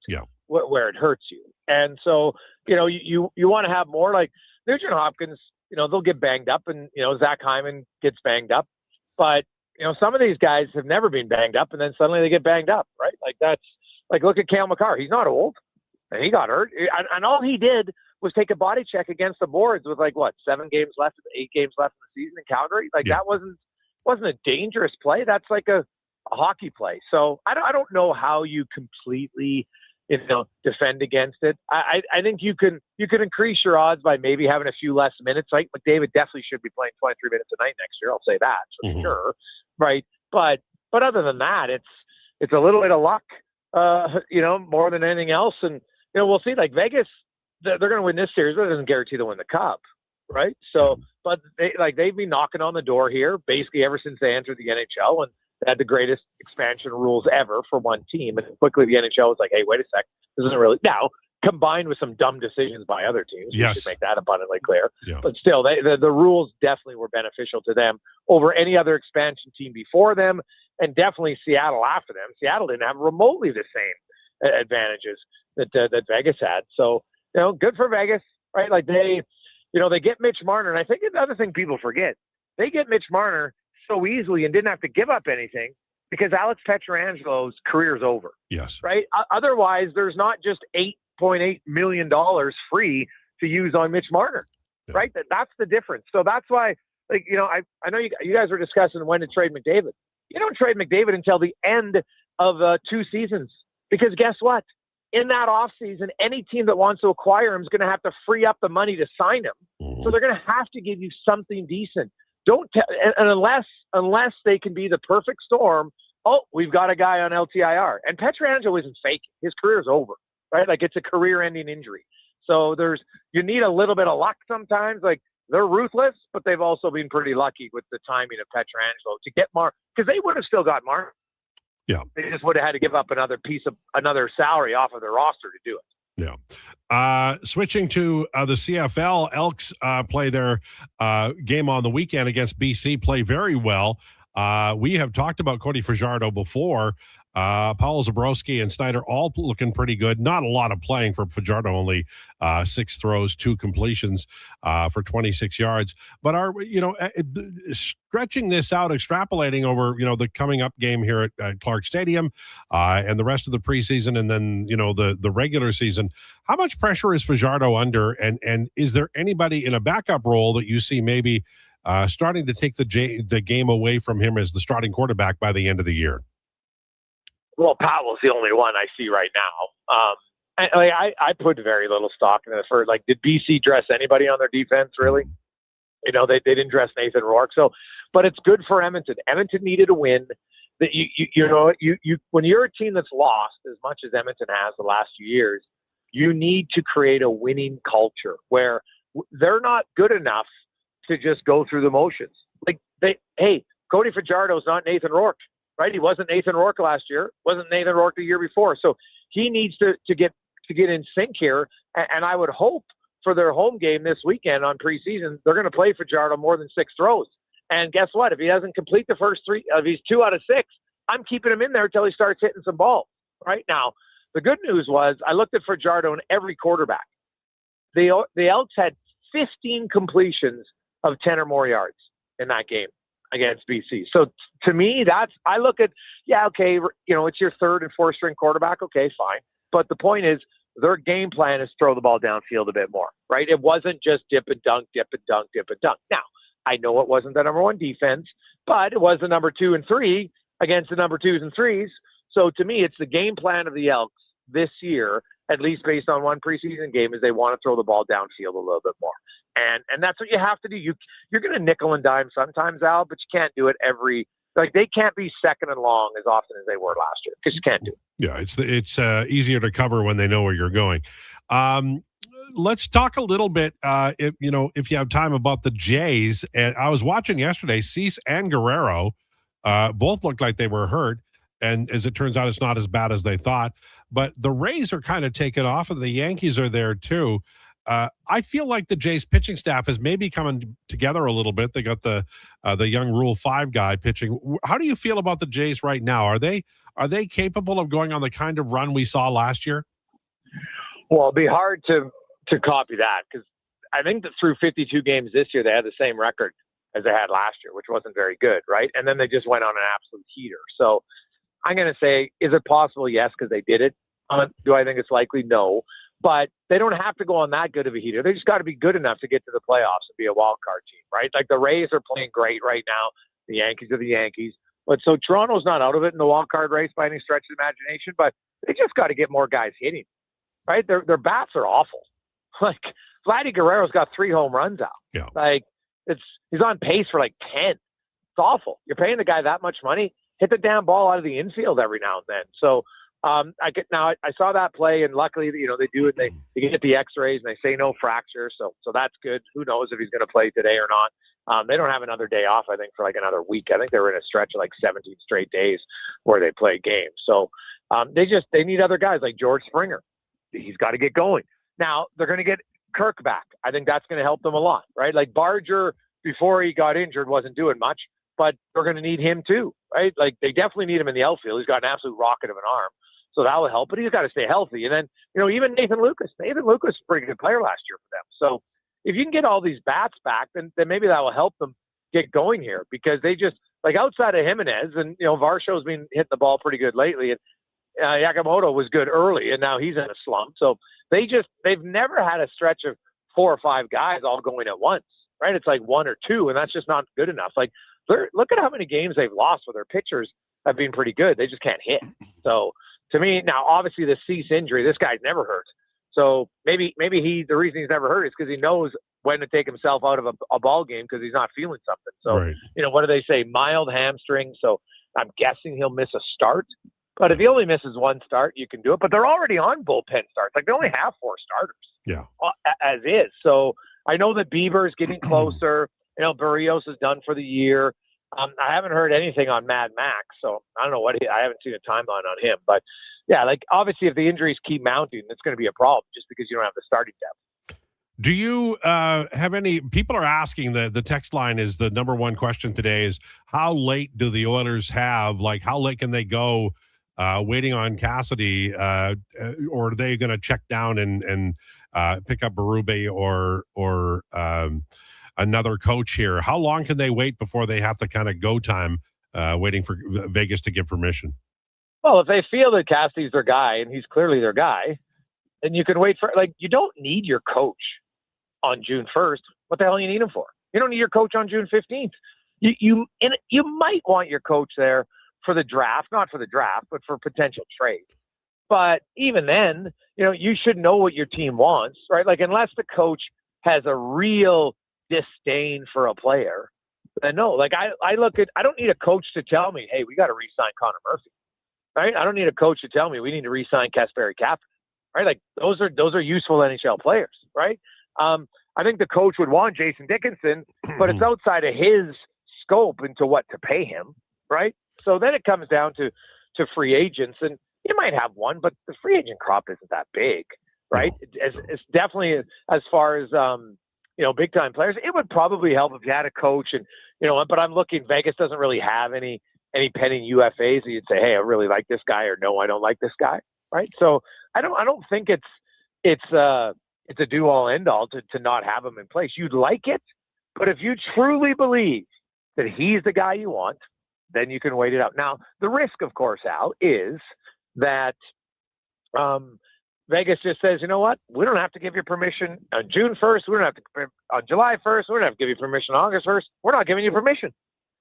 where it hurts you. And so, you want to have more. Like Nugent Hopkins, they'll get banged up, and, Zach Hyman gets banged up. But, some of these guys have never been banged up, and then suddenly they get banged up, right? Like that's, like, look at Cale Makar. He's not old, and he got hurt. And all he did was take a body check against the boards with, 7 games left, 8 games left in the season in Calgary. Like that wasn't a dangerous play. That's like a hockey play. So I don't know how you completely defend against it. I think you can increase your odds by maybe having a few less minutes. Like McDavid definitely should be playing 23 minutes a night next year. I'll say that for sure. Right. But other than that, it's a little bit of luck, more than anything else. And, we'll see. Like Vegas, they're going to win this series, but it doesn't guarantee they'll win the cup. Right. So, but they've been knocking on the door here basically ever since they entered the NHL, and they had the greatest expansion rules ever for one team. And quickly the NHL was like, hey, wait a sec. This isn't really now, combined with some dumb decisions by other teams. Yes. We should make that abundantly clear. Yeah. But still, the rules definitely were beneficial to them over any other expansion team before them, and definitely Seattle after them. Seattle didn't have remotely the same advantages that Vegas had. So, good for Vegas, right? Like they get Mitch Marner. And I think the other thing people forget, they get Mitch Marner so easily and didn't have to give up anything because Alex Petrangelo's career is over. Yes. Right. Otherwise, there's not just $8.8 million free to use on Mitch Marner. Yeah. Right. That's the difference. So that's why, I know you guys were discussing when to trade McDavid. You don't trade McDavid until the end of 2 seasons, because guess what? In that offseason, any team that wants to acquire him is going to have to free up the money to sign him. So they're going to have to give you something decent. And unless they can be the perfect storm. Oh, we've got a guy on LTIR, and Pietrangelo isn't fake. His career is over, right? Like it's a career-ending injury. So you need a little bit of luck sometimes. Like they're ruthless, but they've also been pretty lucky with the timing of Pietrangelo to get Mark, because they would have still got Mark. Yeah, they just would have had to give up another salary off of their roster to do it. Yeah. Switching to the CFL, Elks play their game on the weekend against BC, play very well. We have talked about Cody Fajardo before. Paul Zabrowski and Snyder all looking pretty good. Not a lot of playing for Fajardo, only 6 throws, 2 completions for 26 yards. But stretching this out, extrapolating over, the coming up game here at Clark Stadium and the rest of the preseason, and then, the regular season, how much pressure is Fajardo under? And is there anybody in a backup role that you see maybe starting to take the game away from him as the starting quarterback by the end of the year? Well, Powell's the only one I see right now. I put very little stock in it. For like, did BC dress anybody on their defense really? They didn't dress Nathan Rourke. So, but it's good for Edmonton. Edmonton needed a win. That you when you're a team that's lost as much as Edmonton has the last few years, you need to create a winning culture where they're not good enough to just go through the motions. Like hey, Cody Fajardo's not Nathan Rourke, right? He wasn't Nathan Rourke last year. Wasn't Nathan Rourke the year before. So he needs to get in sync here. And I would hope for their home game this weekend on preseason, they're going to play Fajardo more than 6 throws. And guess what? If he doesn't complete the first 3, if he's 2 out of 6, I'm keeping him in there until he starts hitting some balls. Right now, the good news was I looked at Fajardo and every quarterback. The Elks had 15 completions of 10 or more yards in that game against BC. So to me, I look at, okay, it's your 3rd and 4th string quarterback. Okay, fine. But the point is, their game plan is throw the ball downfield a bit more, right? It wasn't just dip and dunk, dip and dunk, dip and dunk. Now, I know it wasn't the number 1 defense, but it was the number 2 and 3 against the number 2s and 3s. So to me, it's the game plan of the Elks this year, at least based on one preseason game, is they want to throw the ball downfield a little bit more. And that's what you have to do. You're going to nickel and dime sometimes, Al, but you can't do it every. Like, they can't be second and long as often as they were last year because you can't do it. Yeah, it's easier to cover when they know where you're going. Let's talk a little bit, if you have time, about the Jays. And I was watching yesterday, Cease and Guerrero both looked like they were hurt. And as it turns out, it's not as bad as they thought. But the Rays are kind of taken off, and the Yankees are there too. I feel like the Jays pitching staff is maybe coming together a little bit. They got the young Rule 5 guy pitching. How do you feel about the Jays right now? Are they capable of going on the kind of run we saw last year? Well, it'd be hard to copy that because I think that through 52 games this year, they had the same record as they had last year, which wasn't very good, right? And then they just went on an absolute heater. So I'm going to say, is it possible? Yes, because they did it. Do I think it's likely? No. But they don't have to go on that good of a heater. They just got to be good enough to get to the playoffs and be a wild card team, right? Like the Rays are playing great right now. The Yankees are the Yankees. But so Toronto's not out of it in the wild card race by any stretch of the imagination, but they just got to get more guys hitting, right? Their bats are awful. Like Vladdy Guerrero's got 3 home runs out. Yeah. Like he's on pace for like 10. It's awful. You're paying the guy that much money. Hit the damn ball out of the infield every now and then. So I saw that play, and luckily, they do it. They get the X-rays and they say no fracture, so that's good. Who knows if he's going to play today or not? They don't have another day off, I think, for like another week. I think they were in a stretch of like 17 straight days where they play games. So they need other guys like George Springer. He's got to get going. Now they're going to get Kirk back. I think that's going to help them a lot, right? Like Barger before he got injured wasn't doing much, but they're going to need him too, right? Like they definitely need him in the outfield. He's got an absolute rocket of an arm. So that will help, but he's got to stay healthy. And then, even Nathan Lucas was a pretty good player last year for them. So if you can get all these bats back, then maybe that will help them get going here because they just, like outside of Jimenez and, Varsho's been hitting the ball pretty good lately. And Yakamoto was good early and now he's in a slump. So they've never had a stretch of 4 or 5 guys all going at once, right? It's like 1 or 2 and that's just not good enough. Like look at how many games they've lost where their pitchers have been pretty good. They just can't hit. So, to me, now obviously the Cease injury, this guy's never hurt. So maybe the reason he's never hurt is because he knows when to take himself out of a ball game because he's not feeling something. So, right. What do they say? Mild hamstring. So I'm guessing he'll miss a start. But if he only misses 1 start, you can do it. But they're already on bullpen starts. Like they only have 4 starters. Yeah. As is. So I know that Bieber's getting closer. Barrios is done for the year. I haven't heard anything on Mad Max, so I don't know I haven't seen a timeline on him. But yeah, like obviously if the injuries keep mounting, it's going to be a problem just because you don't have the starting depth. Do you have any people are asking the text line is the number one question today is how late do the Oilers have? Like how late can they go waiting on Cassidy or are they going to check down and pick up Berube or another coach here? How long can they wait before they have to kind of go time waiting for Vegas to give permission? Well, if they feel that Cassidy's their guy and he's clearly their guy, then you can wait for you don't need your coach on June 1st. What the hell do you need him for? You don't need your coach on June 15th. You might want your coach there for the draft, not for the draft, but for potential trade. But even then, you should know what your team wants, right? Like, unless the coach has a real disdain for a player, then no. Like, I don't need a coach to tell me, hey, we got to re-sign Connor Murphy, right? I don't need a coach to tell me we need to re-sign Kasperi Kapanen, right? Like, those are useful NHL players, right? I think the coach would want Jason Dickinson, but it's outside of his scope into what to pay him, right? So then it comes down to free agents, and you might have one, but the free agent crop isn't that big, right? It's definitely as far as big time players. It would probably help if you had a coach, and but I'm looking. Vegas doesn't really have any pending UFAs that you'd say, hey, I really like this guy, or no, I don't like this guy, right? So I don't think it's a do all end all to not have him in place. You'd like it, but if you truly believe that he's the guy you want, then you can wait it out. Now, the risk, of course, Al, is that Vegas just says, you know what? We don't have to give you permission on June 1st. We don't have to on July 1st. We don't have to give you permission on August 1st. We're not giving you permission.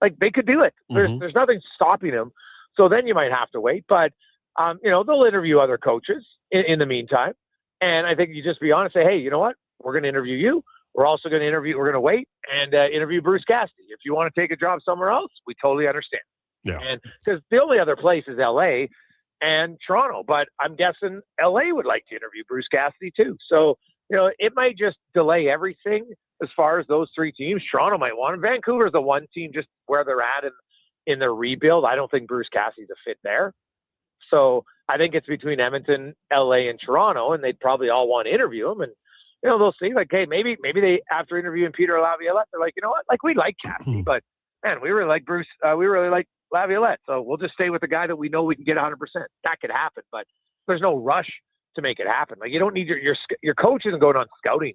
Like, they could do it. There's nothing stopping them. So then you might have to wait. But, they'll interview other coaches in the meantime. And I think you just be honest, say, hey, you know what? We're going to interview you. We're also going to wait and interview Bruce Cassidy. If you want to take a job somewhere else, we totally understand. Yeah. And because the only other place is LA and Toronto, but I'm guessing LA would like to interview Bruce Cassidy too. So, it might just delay everything as far as those three teams. Toronto might want him. Vancouver's the one team just where they're at in their rebuild. I don't think Bruce Cassidy's a fit there. So I think it's between Edmonton, LA, and Toronto, and they'd probably all want to interview him. And, they'll see, like, hey, maybe they, after interviewing Peter Laviolette, they're like, you know what? Like, we like Cassidy, but, man, we really like Bruce. We really like Laviolette. So we'll just stay with the guy that we know we can get 100%. That could happen, but there's no rush to make it happen. Like, you don't need your coach isn't going on scouting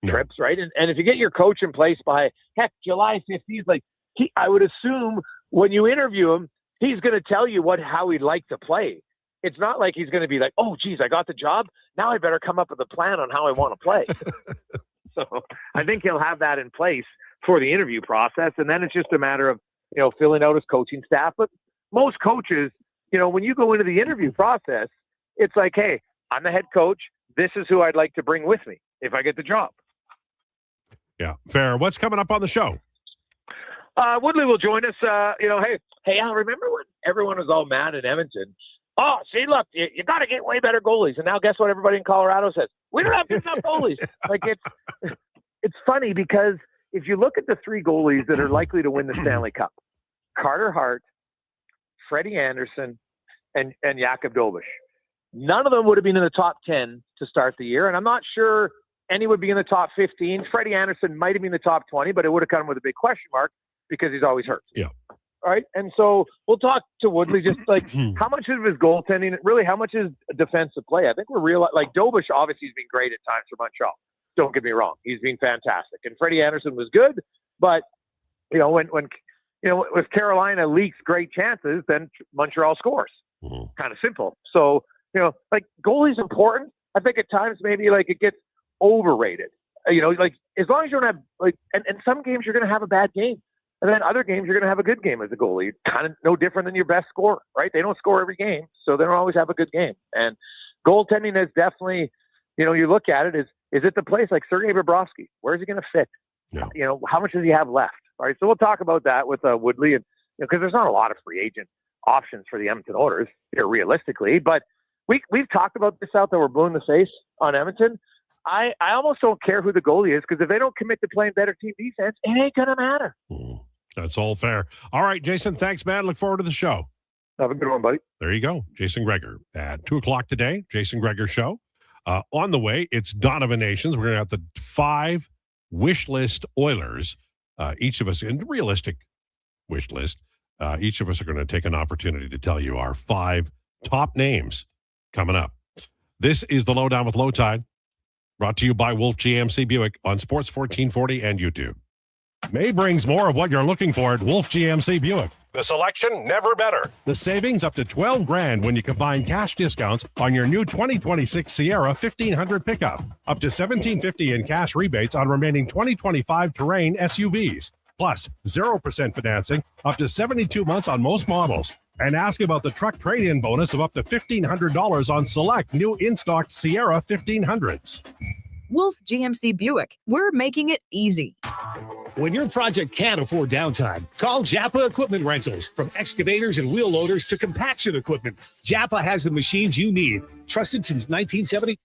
trips, right? And if you get your coach in place by, heck, July 15th, like, I would assume when you interview him, he's going to tell you how he'd like to play. It's not like he's going to be like, oh, geez, I got the job. Now I better come up with a plan on how I want to play. So I think he'll have that in place for the interview process. And then it's just a matter of, filling out his coaching staff. But most coaches, when you go into the interview process, it's like, hey, I'm the head coach. This is who I'd like to bring with me if I get the job. Yeah, fair. What's coming up on the show? Woodley will join us. Hey, Al, remember when everyone was all mad in Edmonton? Oh, see, look, you got to get way better goalies. And now guess what everybody in Colorado says? We don't have good enough goalies. Like, it's funny because if you look at the three goalies that are likely to win the Stanley Cup, Carter Hart, Freddie Anderson, and Jakub Dobeš, none of them would have been in the top 10 to start the year. And I'm not sure any would be in the top 15. Freddie Anderson might have been in the top 20, but it would have come with a big question mark because he's always hurt. Yeah. All right. And so we'll talk to Woodley, just like how much of his goaltending, really, how much is defensive play? I think we're real. Like, Dobeš obviously has been great at times for Montreal. Don't get me wrong. He's been fantastic. And Freddie Anderson was good, but when if Carolina leaks great chances, then Montreal scores. Kind of simple. So, like, goalie's important. I think at times maybe like it gets overrated. Like, as long as you don't have and some games you're going to have a bad game. And then other games, you're going to have a good game as a goalie. Kind of no different than your best scorer, right? They don't score every game, so they don't always have a good game. And goaltending is definitely, you look at it, is it the place like Sergei Bobrovsky? Where's he going to fit? Yeah. How much does he have left? All right, so we'll talk about that with Woodley, and because there's not a lot of free agent options for the Edmonton Oilers here realistically. But we've talked about this out there. We're blue in the face on Edmonton. I almost don't care who the goalie is, because if they don't commit to playing better team defense, it ain't going to matter. That's all fair. All right, Jason, thanks, man. Look forward to the show. Have a good one, buddy. There you go. Jason Krueger at 2 o'clock today. Jason Krueger Show. On the way, it's Donovan Nations. We're going to have the 5 wish list Oilers. Each of us, in realistic wish list, each of us are going to take an opportunity to tell you our 5 top names coming up. This is the Lowdown with Lowetide, brought to you by Wolf GMC Buick on Sports 1440 and YouTube. May brings more of what you're looking for at Wolf GMC Buick. The selection, never better. The savings up to $12,000 when you combine cash discounts on your new 2026 Sierra 1500 pickup. Up to $1,750 in cash rebates on remaining 2025 Terrain SUVs. Plus 0% financing up to 72 months on most models. And ask about the truck trade-in bonus of up to $1,500 on select new in-stock Sierra 1500s. Wolf GMC Buick. We're making it easy. When your project can't afford downtime, call Japa Equipment Rentals. From excavators and wheel loaders to compaction equipment, Japa has the machines you need. Trusted since 1970.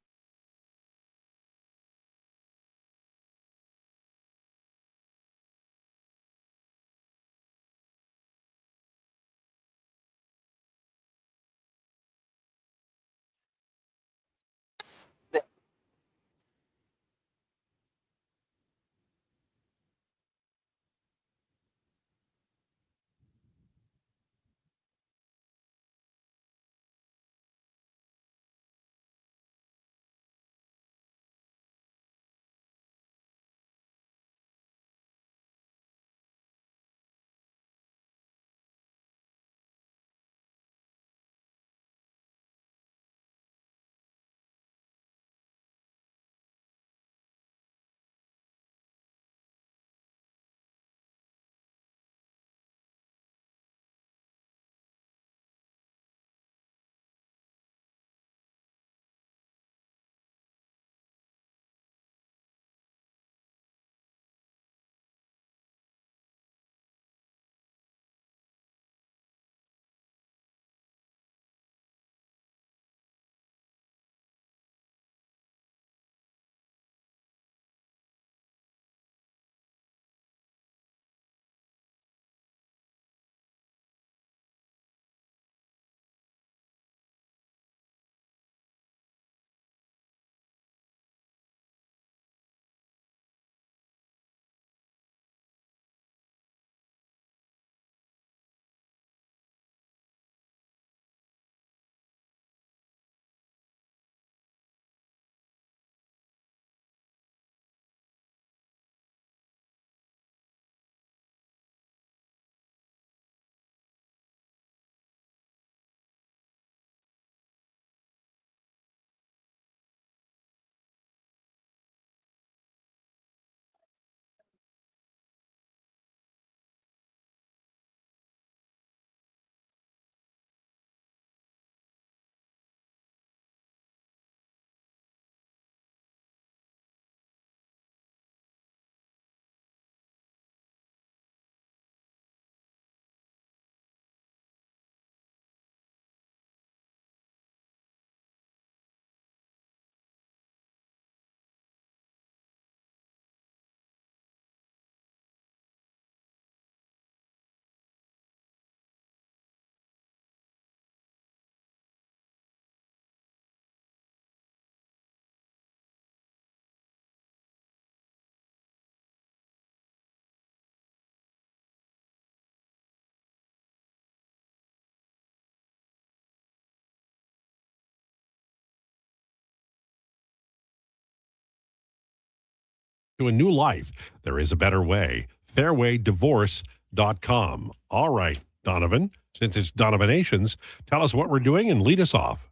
To a new life, there is a better way. Fairwaydivorce.com. All right, Donovan, since it's Donovanations, tell us what we're doing and lead us off.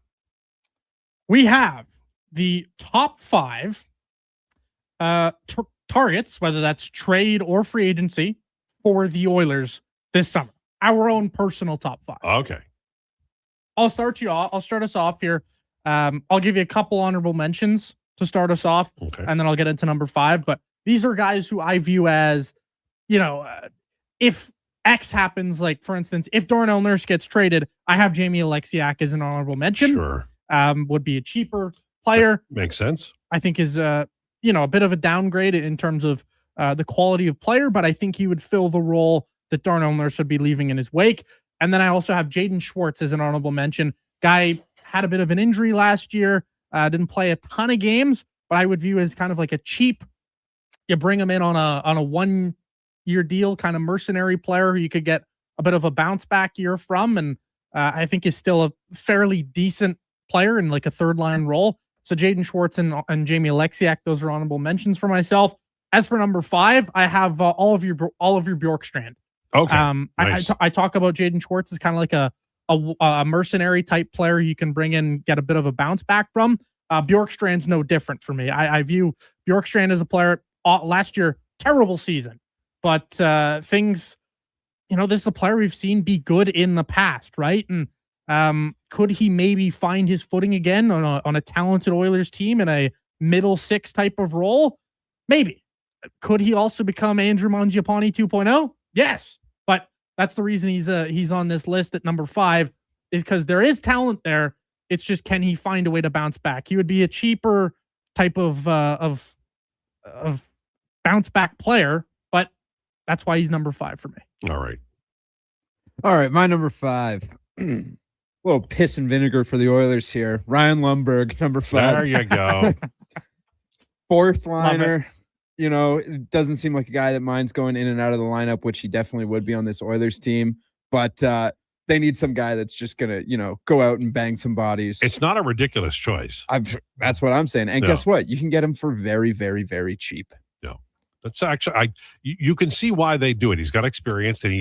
We have the top 5 targets, whether that's trade or free agency, for the Oilers this summer. Our own personal top 5. Okay. I'll start us off here. I'll give you a couple honorable mentions to start us off, and then I'll get into number 5. But these are guys who I view as, if X happens, like for instance, if Darnell Nurse gets traded, I have Jamie Alexiak as an honorable mention. Sure. Would be a cheaper player. Makes sense. I think is a bit of a downgrade in terms of the quality of player, but I think he would fill the role that Darnell Nurse would be leaving in his wake. And then I also have Jaden Schwartz as an honorable mention. Guy had a bit of an injury last year, didn't play a ton of games, but I would view as kind of like a cheap, you bring him in on a 1-year deal, kind of mercenary player who you could get a bit of a bounce back year from. And I think is still a fairly decent player in like a third line role. So Jaden Schwartz and Jamie Alexiak, those are honorable mentions for myself. As for number 5, I have all of your Bjorkstrand. Okay. Nice. I talk about Jaden Schwartz as kind of like a mercenary type player you can bring in, get a bit of a bounce back from. Bjorkstrand's no different for me. I view Bjorkstrand as a player last year, terrible season. but things, this is a player we've seen be good in the past, right? And could he maybe find his footing again on a talented Oilers team in a middle six type of role? Maybe. Could he also become Andrew Mangiapane 2.0? Yes. But that's the reason he's on this list at number 5, is because there is talent there. It's just, can he find a way to bounce back? He would be a cheaper type of bounce back player, but that's why he's number 5 for me. All right. My number 5. Little piss and vinegar for the Oilers here. Ryan Lundberg, number 5. There you go. Fourth liner. It doesn't seem like a guy that minds going in and out of the lineup, which he definitely would be on this Oilers team. But they need some guy that's just going to, go out and bang some bodies. It's not a ridiculous choice. That's what I'm saying. And guess what? You can get him for very, very, very cheap. No. That's actually, you can see why they do it. He's got experience, and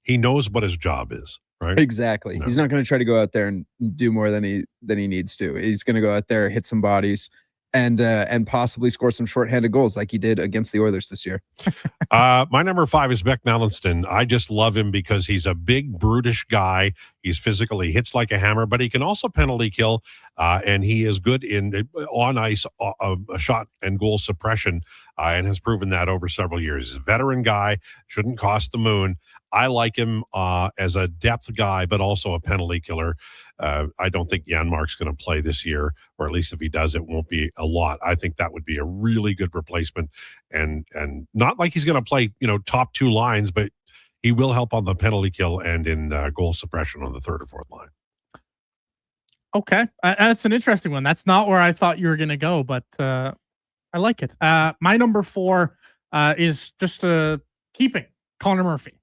he knows what his job is. Right? Exactly. No. He's not going to try to go out there and do more than he needs to. He's going to go out there, hit some bodies, and possibly score some shorthanded goals like he did against the Oilers this year. My number 5 is Beck Nellenston. I just love him because he's a big, brutish guy. He's physical. He hits like a hammer, but he can also penalty kill, and he is good in on ice shot and goal suppression, and has proven that over several years. He's a veteran guy, shouldn't cost the moon. I like him as a depth guy, but also a penalty killer. I don't think Janmark's going to play this year, or at least if he does, it won't be a lot. I think that would be a really good replacement, and not like he's going to play, top 2 lines, but he will help on the penalty kill and in goal suppression on the 3rd or 4th line. Okay, that's an interesting one. That's not where I thought you were going to go, but I like it. My number 4 is just keeping Connor Murphy.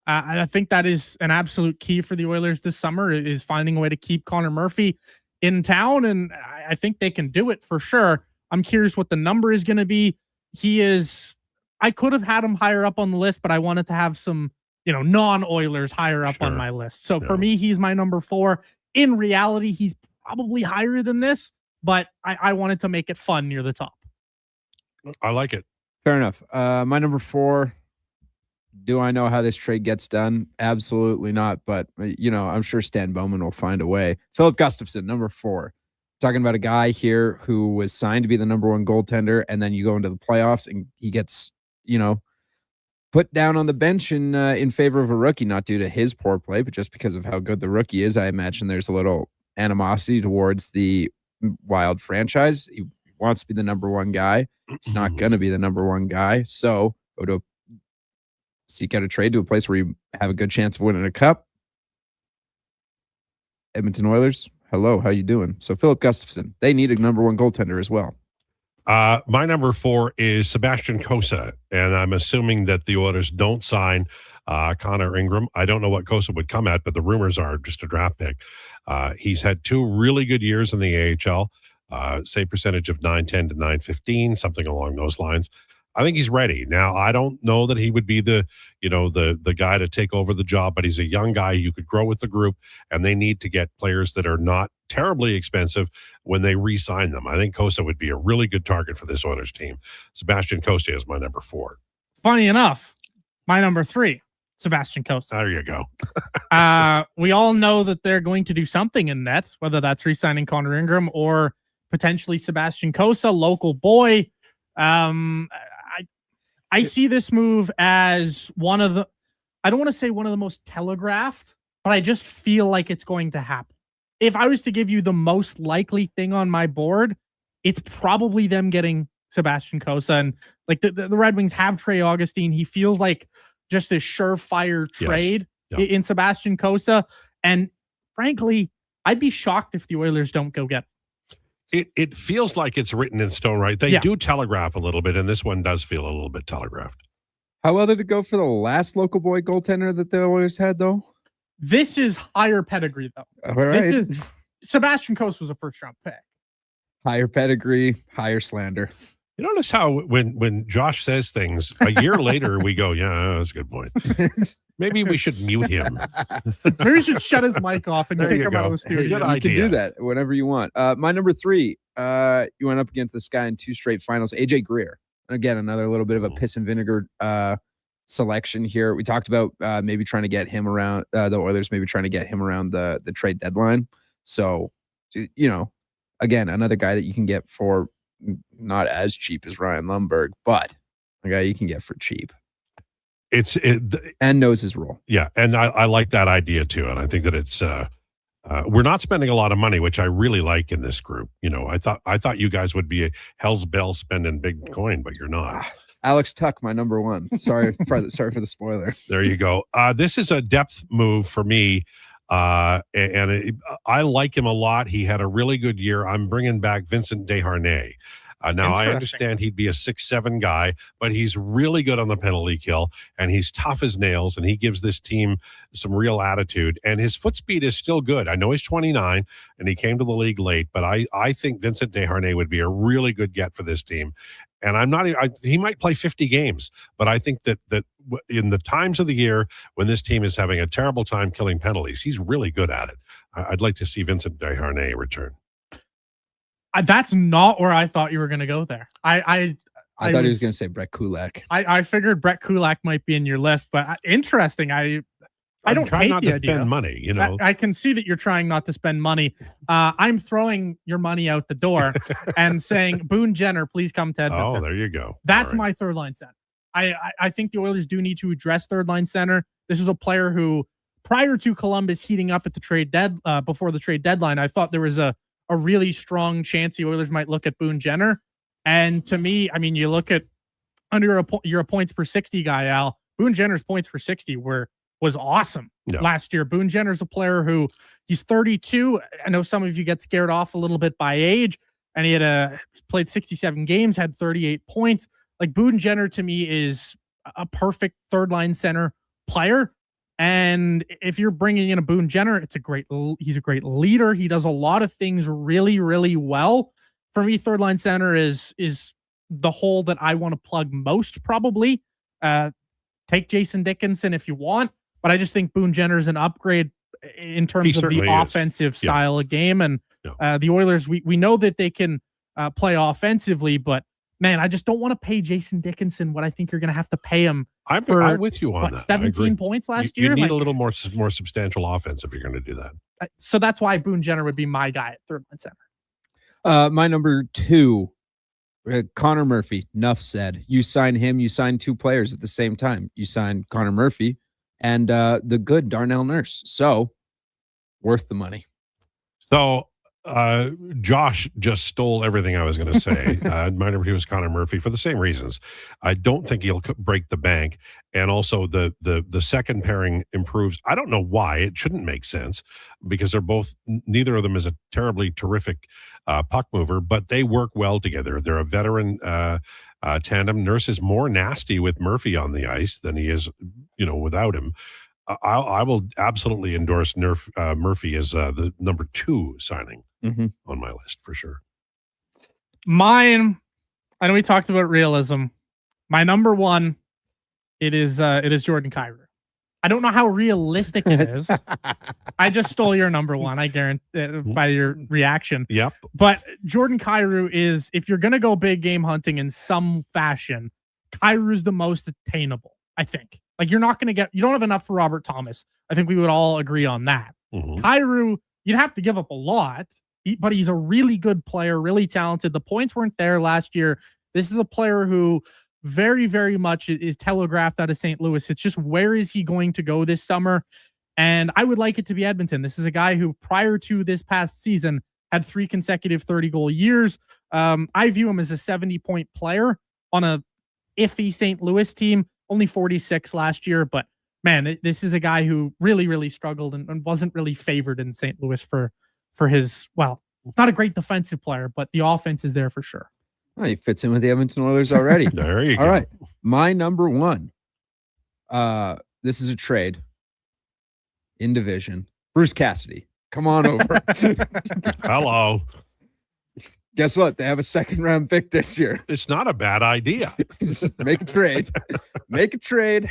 I think that is an absolute key for the Oilers this summer, is finding a way to keep Connor Murphy in town, and I think they can do it for sure. I'm curious what the number is going to be. I could have had him higher up on the list, but I wanted to have some, non-Oilers higher up on my list. So for me, he's my number 4. In reality, he's probably higher than this, but I wanted to make it fun near the top. I like it. Fair enough. My number 4. Do I know how this trade gets done? Absolutely not. But, I'm sure Stan Bowman will find a way. Philip Gustafson, number 4. Talking about a guy here who was signed to be the number 1 goaltender, and then you go into the playoffs and he gets, put down on the bench in favor of a rookie, not due to his poor play, but just because of how good the rookie is. I imagine there's a little animosity towards the Wild franchise. He wants to be the number 1 guy. He's not going to be the number 1 guy. So go to seek out a trade to a place where you have a good chance of winning a cup. Edmonton Oilers, hello, how you doing? So Philip Gustafson, they need a number 1 goaltender as well. My number 4 is Sebastian Cossa, and I'm assuming that the Oilers don't sign Connor Ingram. I don't know what Cossa would come at, but the rumors are just a draft pick. He's had 2 really good years in the AHL, save percentage of .910 to .915, something along those lines. I think he's ready. Now, I don't know that he would be the guy to take over the job, but he's a young guy. You could grow with the group, and they need to get players that are not terribly expensive when they re-sign them. I think Cossa would be a really good target for this Oilers team. Sebastian Cossa is my number 4. Funny enough, my number 3, Sebastian Cossa. There you go. We all know that they're going to do something in nets, whether that's re-signing Connor Ingram or potentially Sebastian Cossa, local boy. I see this move as I don't want to say one of the most telegraphed, but I just feel like it's going to happen. If I was to give you the most likely thing on my board, it's probably them getting Sebastian Cossa. And like the Red Wings have Trey Augustine. He feels like just a surefire trade in Sebastian Cossa. And frankly, I'd be shocked if the Oilers don't go get him. It feels like it's written in stone, right? They do telegraph a little bit, and this one does feel a little bit telegraphed. How well did it go for the last local boy goaltender that the Oilers had, though? This is higher pedigree, though. All right. Sebastian Cossa was a first-round pick. Higher pedigree, higher slander. You notice how when Josh says things, a year later we go, yeah, that's a good point. Maybe we should mute him. Maybe we should shut his mic off and take him out of the studio. You can do that whenever you want. My number 3, you went up against this guy in 2 straight finals, AJ Greer. Again, another little bit of a piss and vinegar selection here. We talked about maybe trying to get him around the Oilers, maybe trying to get him around the trade deadline. So, again, another guy that you can get for not as cheap as Ryan Lundberg, but a guy you can get for cheap. And knows his role. Yeah, and I like that idea too, and I think that it's we're not spending a lot of money, which I really like in this group. I thought you guys would be a hell's bell spending big coin, but you're not. Alex Tuck, my number one. Sorry for the spoiler. There you go. This is a depth move for me, I like him a lot. He had a really good year. I'm bringing back Vincent Desharnais. Now, I understand he'd be a 6'7" guy, but he's really good on the penalty kill, and he's tough as nails, and he gives this team some real attitude. And his foot speed is still good. I know he's 29, and he came to the league late, but I think Vincent Desharnais would be a really good get for this team. And he might play 50 games, but I think that in the times of the year when this team is having a terrible time killing penalties, he's really good at it. I'd like to see Vincent Desharnais return. That's not where I thought you were going to go there. I thought he was going to say Brett Kulak. I figured Brett Kulak might be in your list, but interesting. I don't try hate not the to idea. spend money. I can see that you're trying not to spend money. I'm throwing your money out the door and saying, Boone Jenner, please come to Edmonton. Oh, there you go. That's my third line center. I think the Oilers do need to address third line center. This is a player who, prior to Columbus heating up at the before the trade deadline, I thought there was a really strong chance the Oilers might look at Boone Jenner. And to me, I mean, you look at you're a points per 60 guy, Al. Boone Jenner's points per 60 was awesome last year. Boone Jenner's a player who he's 32. I know some of you get scared off a little bit by age, and he had played 67 games, had 38 points. Like Boone Jenner to me is a perfect third line center player. And if you're bringing in a Boone Jenner, he's a great leader. He does a lot of things really, really well. For me, third line center is the hole that I want to plug most, probably. Take Jason Dickinson if you want, but I just think Boone Jenner is an upgrade in terms of the offensive style of game. And the Oilers, we know that they can play offensively, but man, I just don't want to pay Jason Dickinson what I think you're going to have to pay him. I'm with you on that. 17 points last year? You need a little more substantial offense if you're going to do that. So that's why Boone Jenner would be my guy at third line center. My number 2, Connor Murphy. Enough said. You sign him. You sign 2 players at the same time. You sign Connor Murphy and the good Darnell Nurse. So worth the money. So Josh just stole everything I was going to say. My number 2 was Connor Murphy for the same reasons. I don't think he'll break the bank, and also the second pairing improves. I don't know why. It shouldn't make sense because neither of them is a terribly terrific puck mover, but they work well together. They're a veteran tandem. Nurse is more nasty with Murphy on the ice than he is, without him. I will absolutely endorse Murphy as the number 2 signing on my list for sure. Mine, I know we talked about realism. My number 1, it is Jordan Kyrou. I don't know how realistic it is. I just stole your number 1. I guarantee by your reaction. Yep. But Jordan Kyrou is, if you're going to go big game hunting in some fashion, Kyrou's the most attainable, I think. Like you don't have enough for Robert Thomas. I think we would all agree on that. Kyrou, you'd have to give up a lot, but he's a really good player, really talented. The points weren't there last year. This is a player who very, very much is telegraphed out of St. Louis. It's just, where is he going to go this summer? And I would like it to be Edmonton. This is a guy who prior to this past season had 3 consecutive 30-goal years. I view him as a 70-point player on a iffy St. Louis team. Only 46 last year, but man, this is a guy who really, really struggled and wasn't really favored in St. Louis for his, well, not a great defensive player, but the offense is there for sure. Well, he fits in with the Edmonton Oilers already. There you go. All right. My number 1. This is a trade in division. Bruce Cassidy. Come on over. Hello. Guess what? They have a 2nd-round pick this year. It's not a bad idea. Make a trade. Make a trade.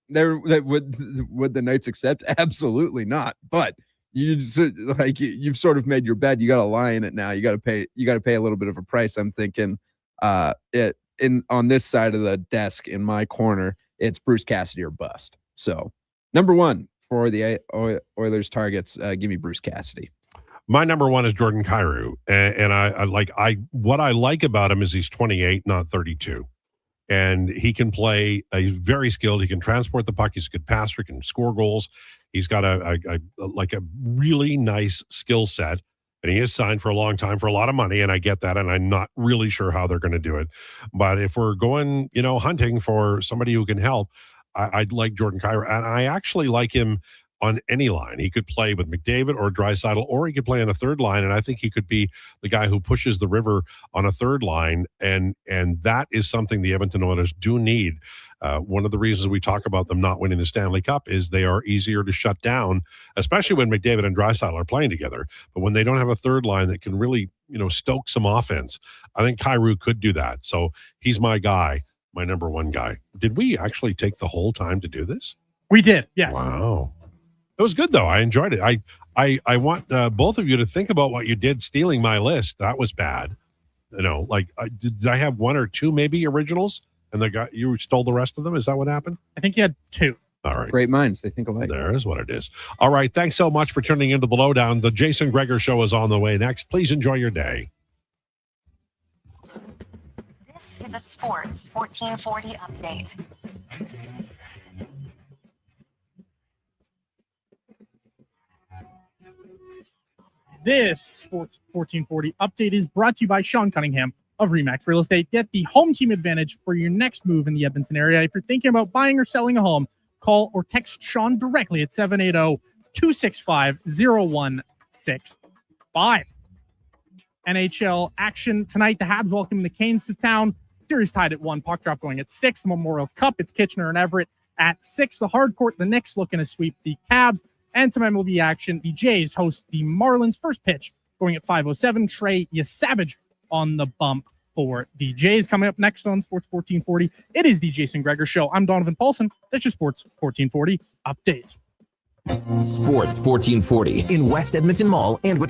Would the Knights accept? Absolutely not. But you've sort of made your bed. You got to lie in it now. You got to pay a little bit of a price. I'm thinking on this side of the desk in my corner, it's Bruce Cassidy or bust. So number one for the Oilers targets, give me Bruce Cassidy. My number one is Jordan Kyrou, and what I like about him is he's 28, not 32, and he can play. He's very skilled. He can transport the puck. He's a good passer. Can score goals. He's got a really nice skill set, and he is signed for a long time for a lot of money. And I get that, and I'm not really sure how they're going to do it. But if we're going, hunting for somebody who can help, I'd like Jordan Kyrou, and I actually like him on any line. He could play with McDavid or Draisaitl, or he could play on a third line, and I think he could be the guy who pushes the River on a third line, and that is something the Edmonton Oilers do need. One of the reasons we talk about them not winning the Stanley Cup is they are easier to shut down, especially when McDavid and Draisaitl are playing together. But when they don't have a third line that can really, stoke some offense, I think Kyrou could do that. So he's my guy, my number one guy. Did we actually take the whole time to do this? We did, yes. Wow. It was good, though. I enjoyed it. I want both of you to think about what you did stealing my list. That was bad. Did I have one or two maybe originals, and you stole the rest of them? Is that what happened? I think you had two. All right. Great minds. They think alike. There is what it is. All right. Thanks so much for tuning into the Lowdown. The Jason Krueger Show is on the way next. Please enjoy your day. This is a Sports 1440 update. This Sports 1440 update is brought to you by Sean Cunningham of Remax Real Estate. Get the home team advantage for your next move in the Edmonton area. If you're thinking about buying or selling a home, call or text Sean directly at 780-265-0165. NHL action tonight. The Habs welcome the Canes to town. Series tied at 1. Puck drop going at 6. The Memorial Cup, it's Kitchener and Everett at 6. The hard court, the Knicks looking to sweep the Cavs. And some MLB action. The Jays host the Marlins. First pitch going at 5:07. Trey Yesavage on the bump for the Jays. Coming up next on Sports 1440, it is the Jason Krueger Show. I'm Donovan Paulson. That's your Sports 1440 update. Sports 1440 in West Edmonton Mall and Watawa.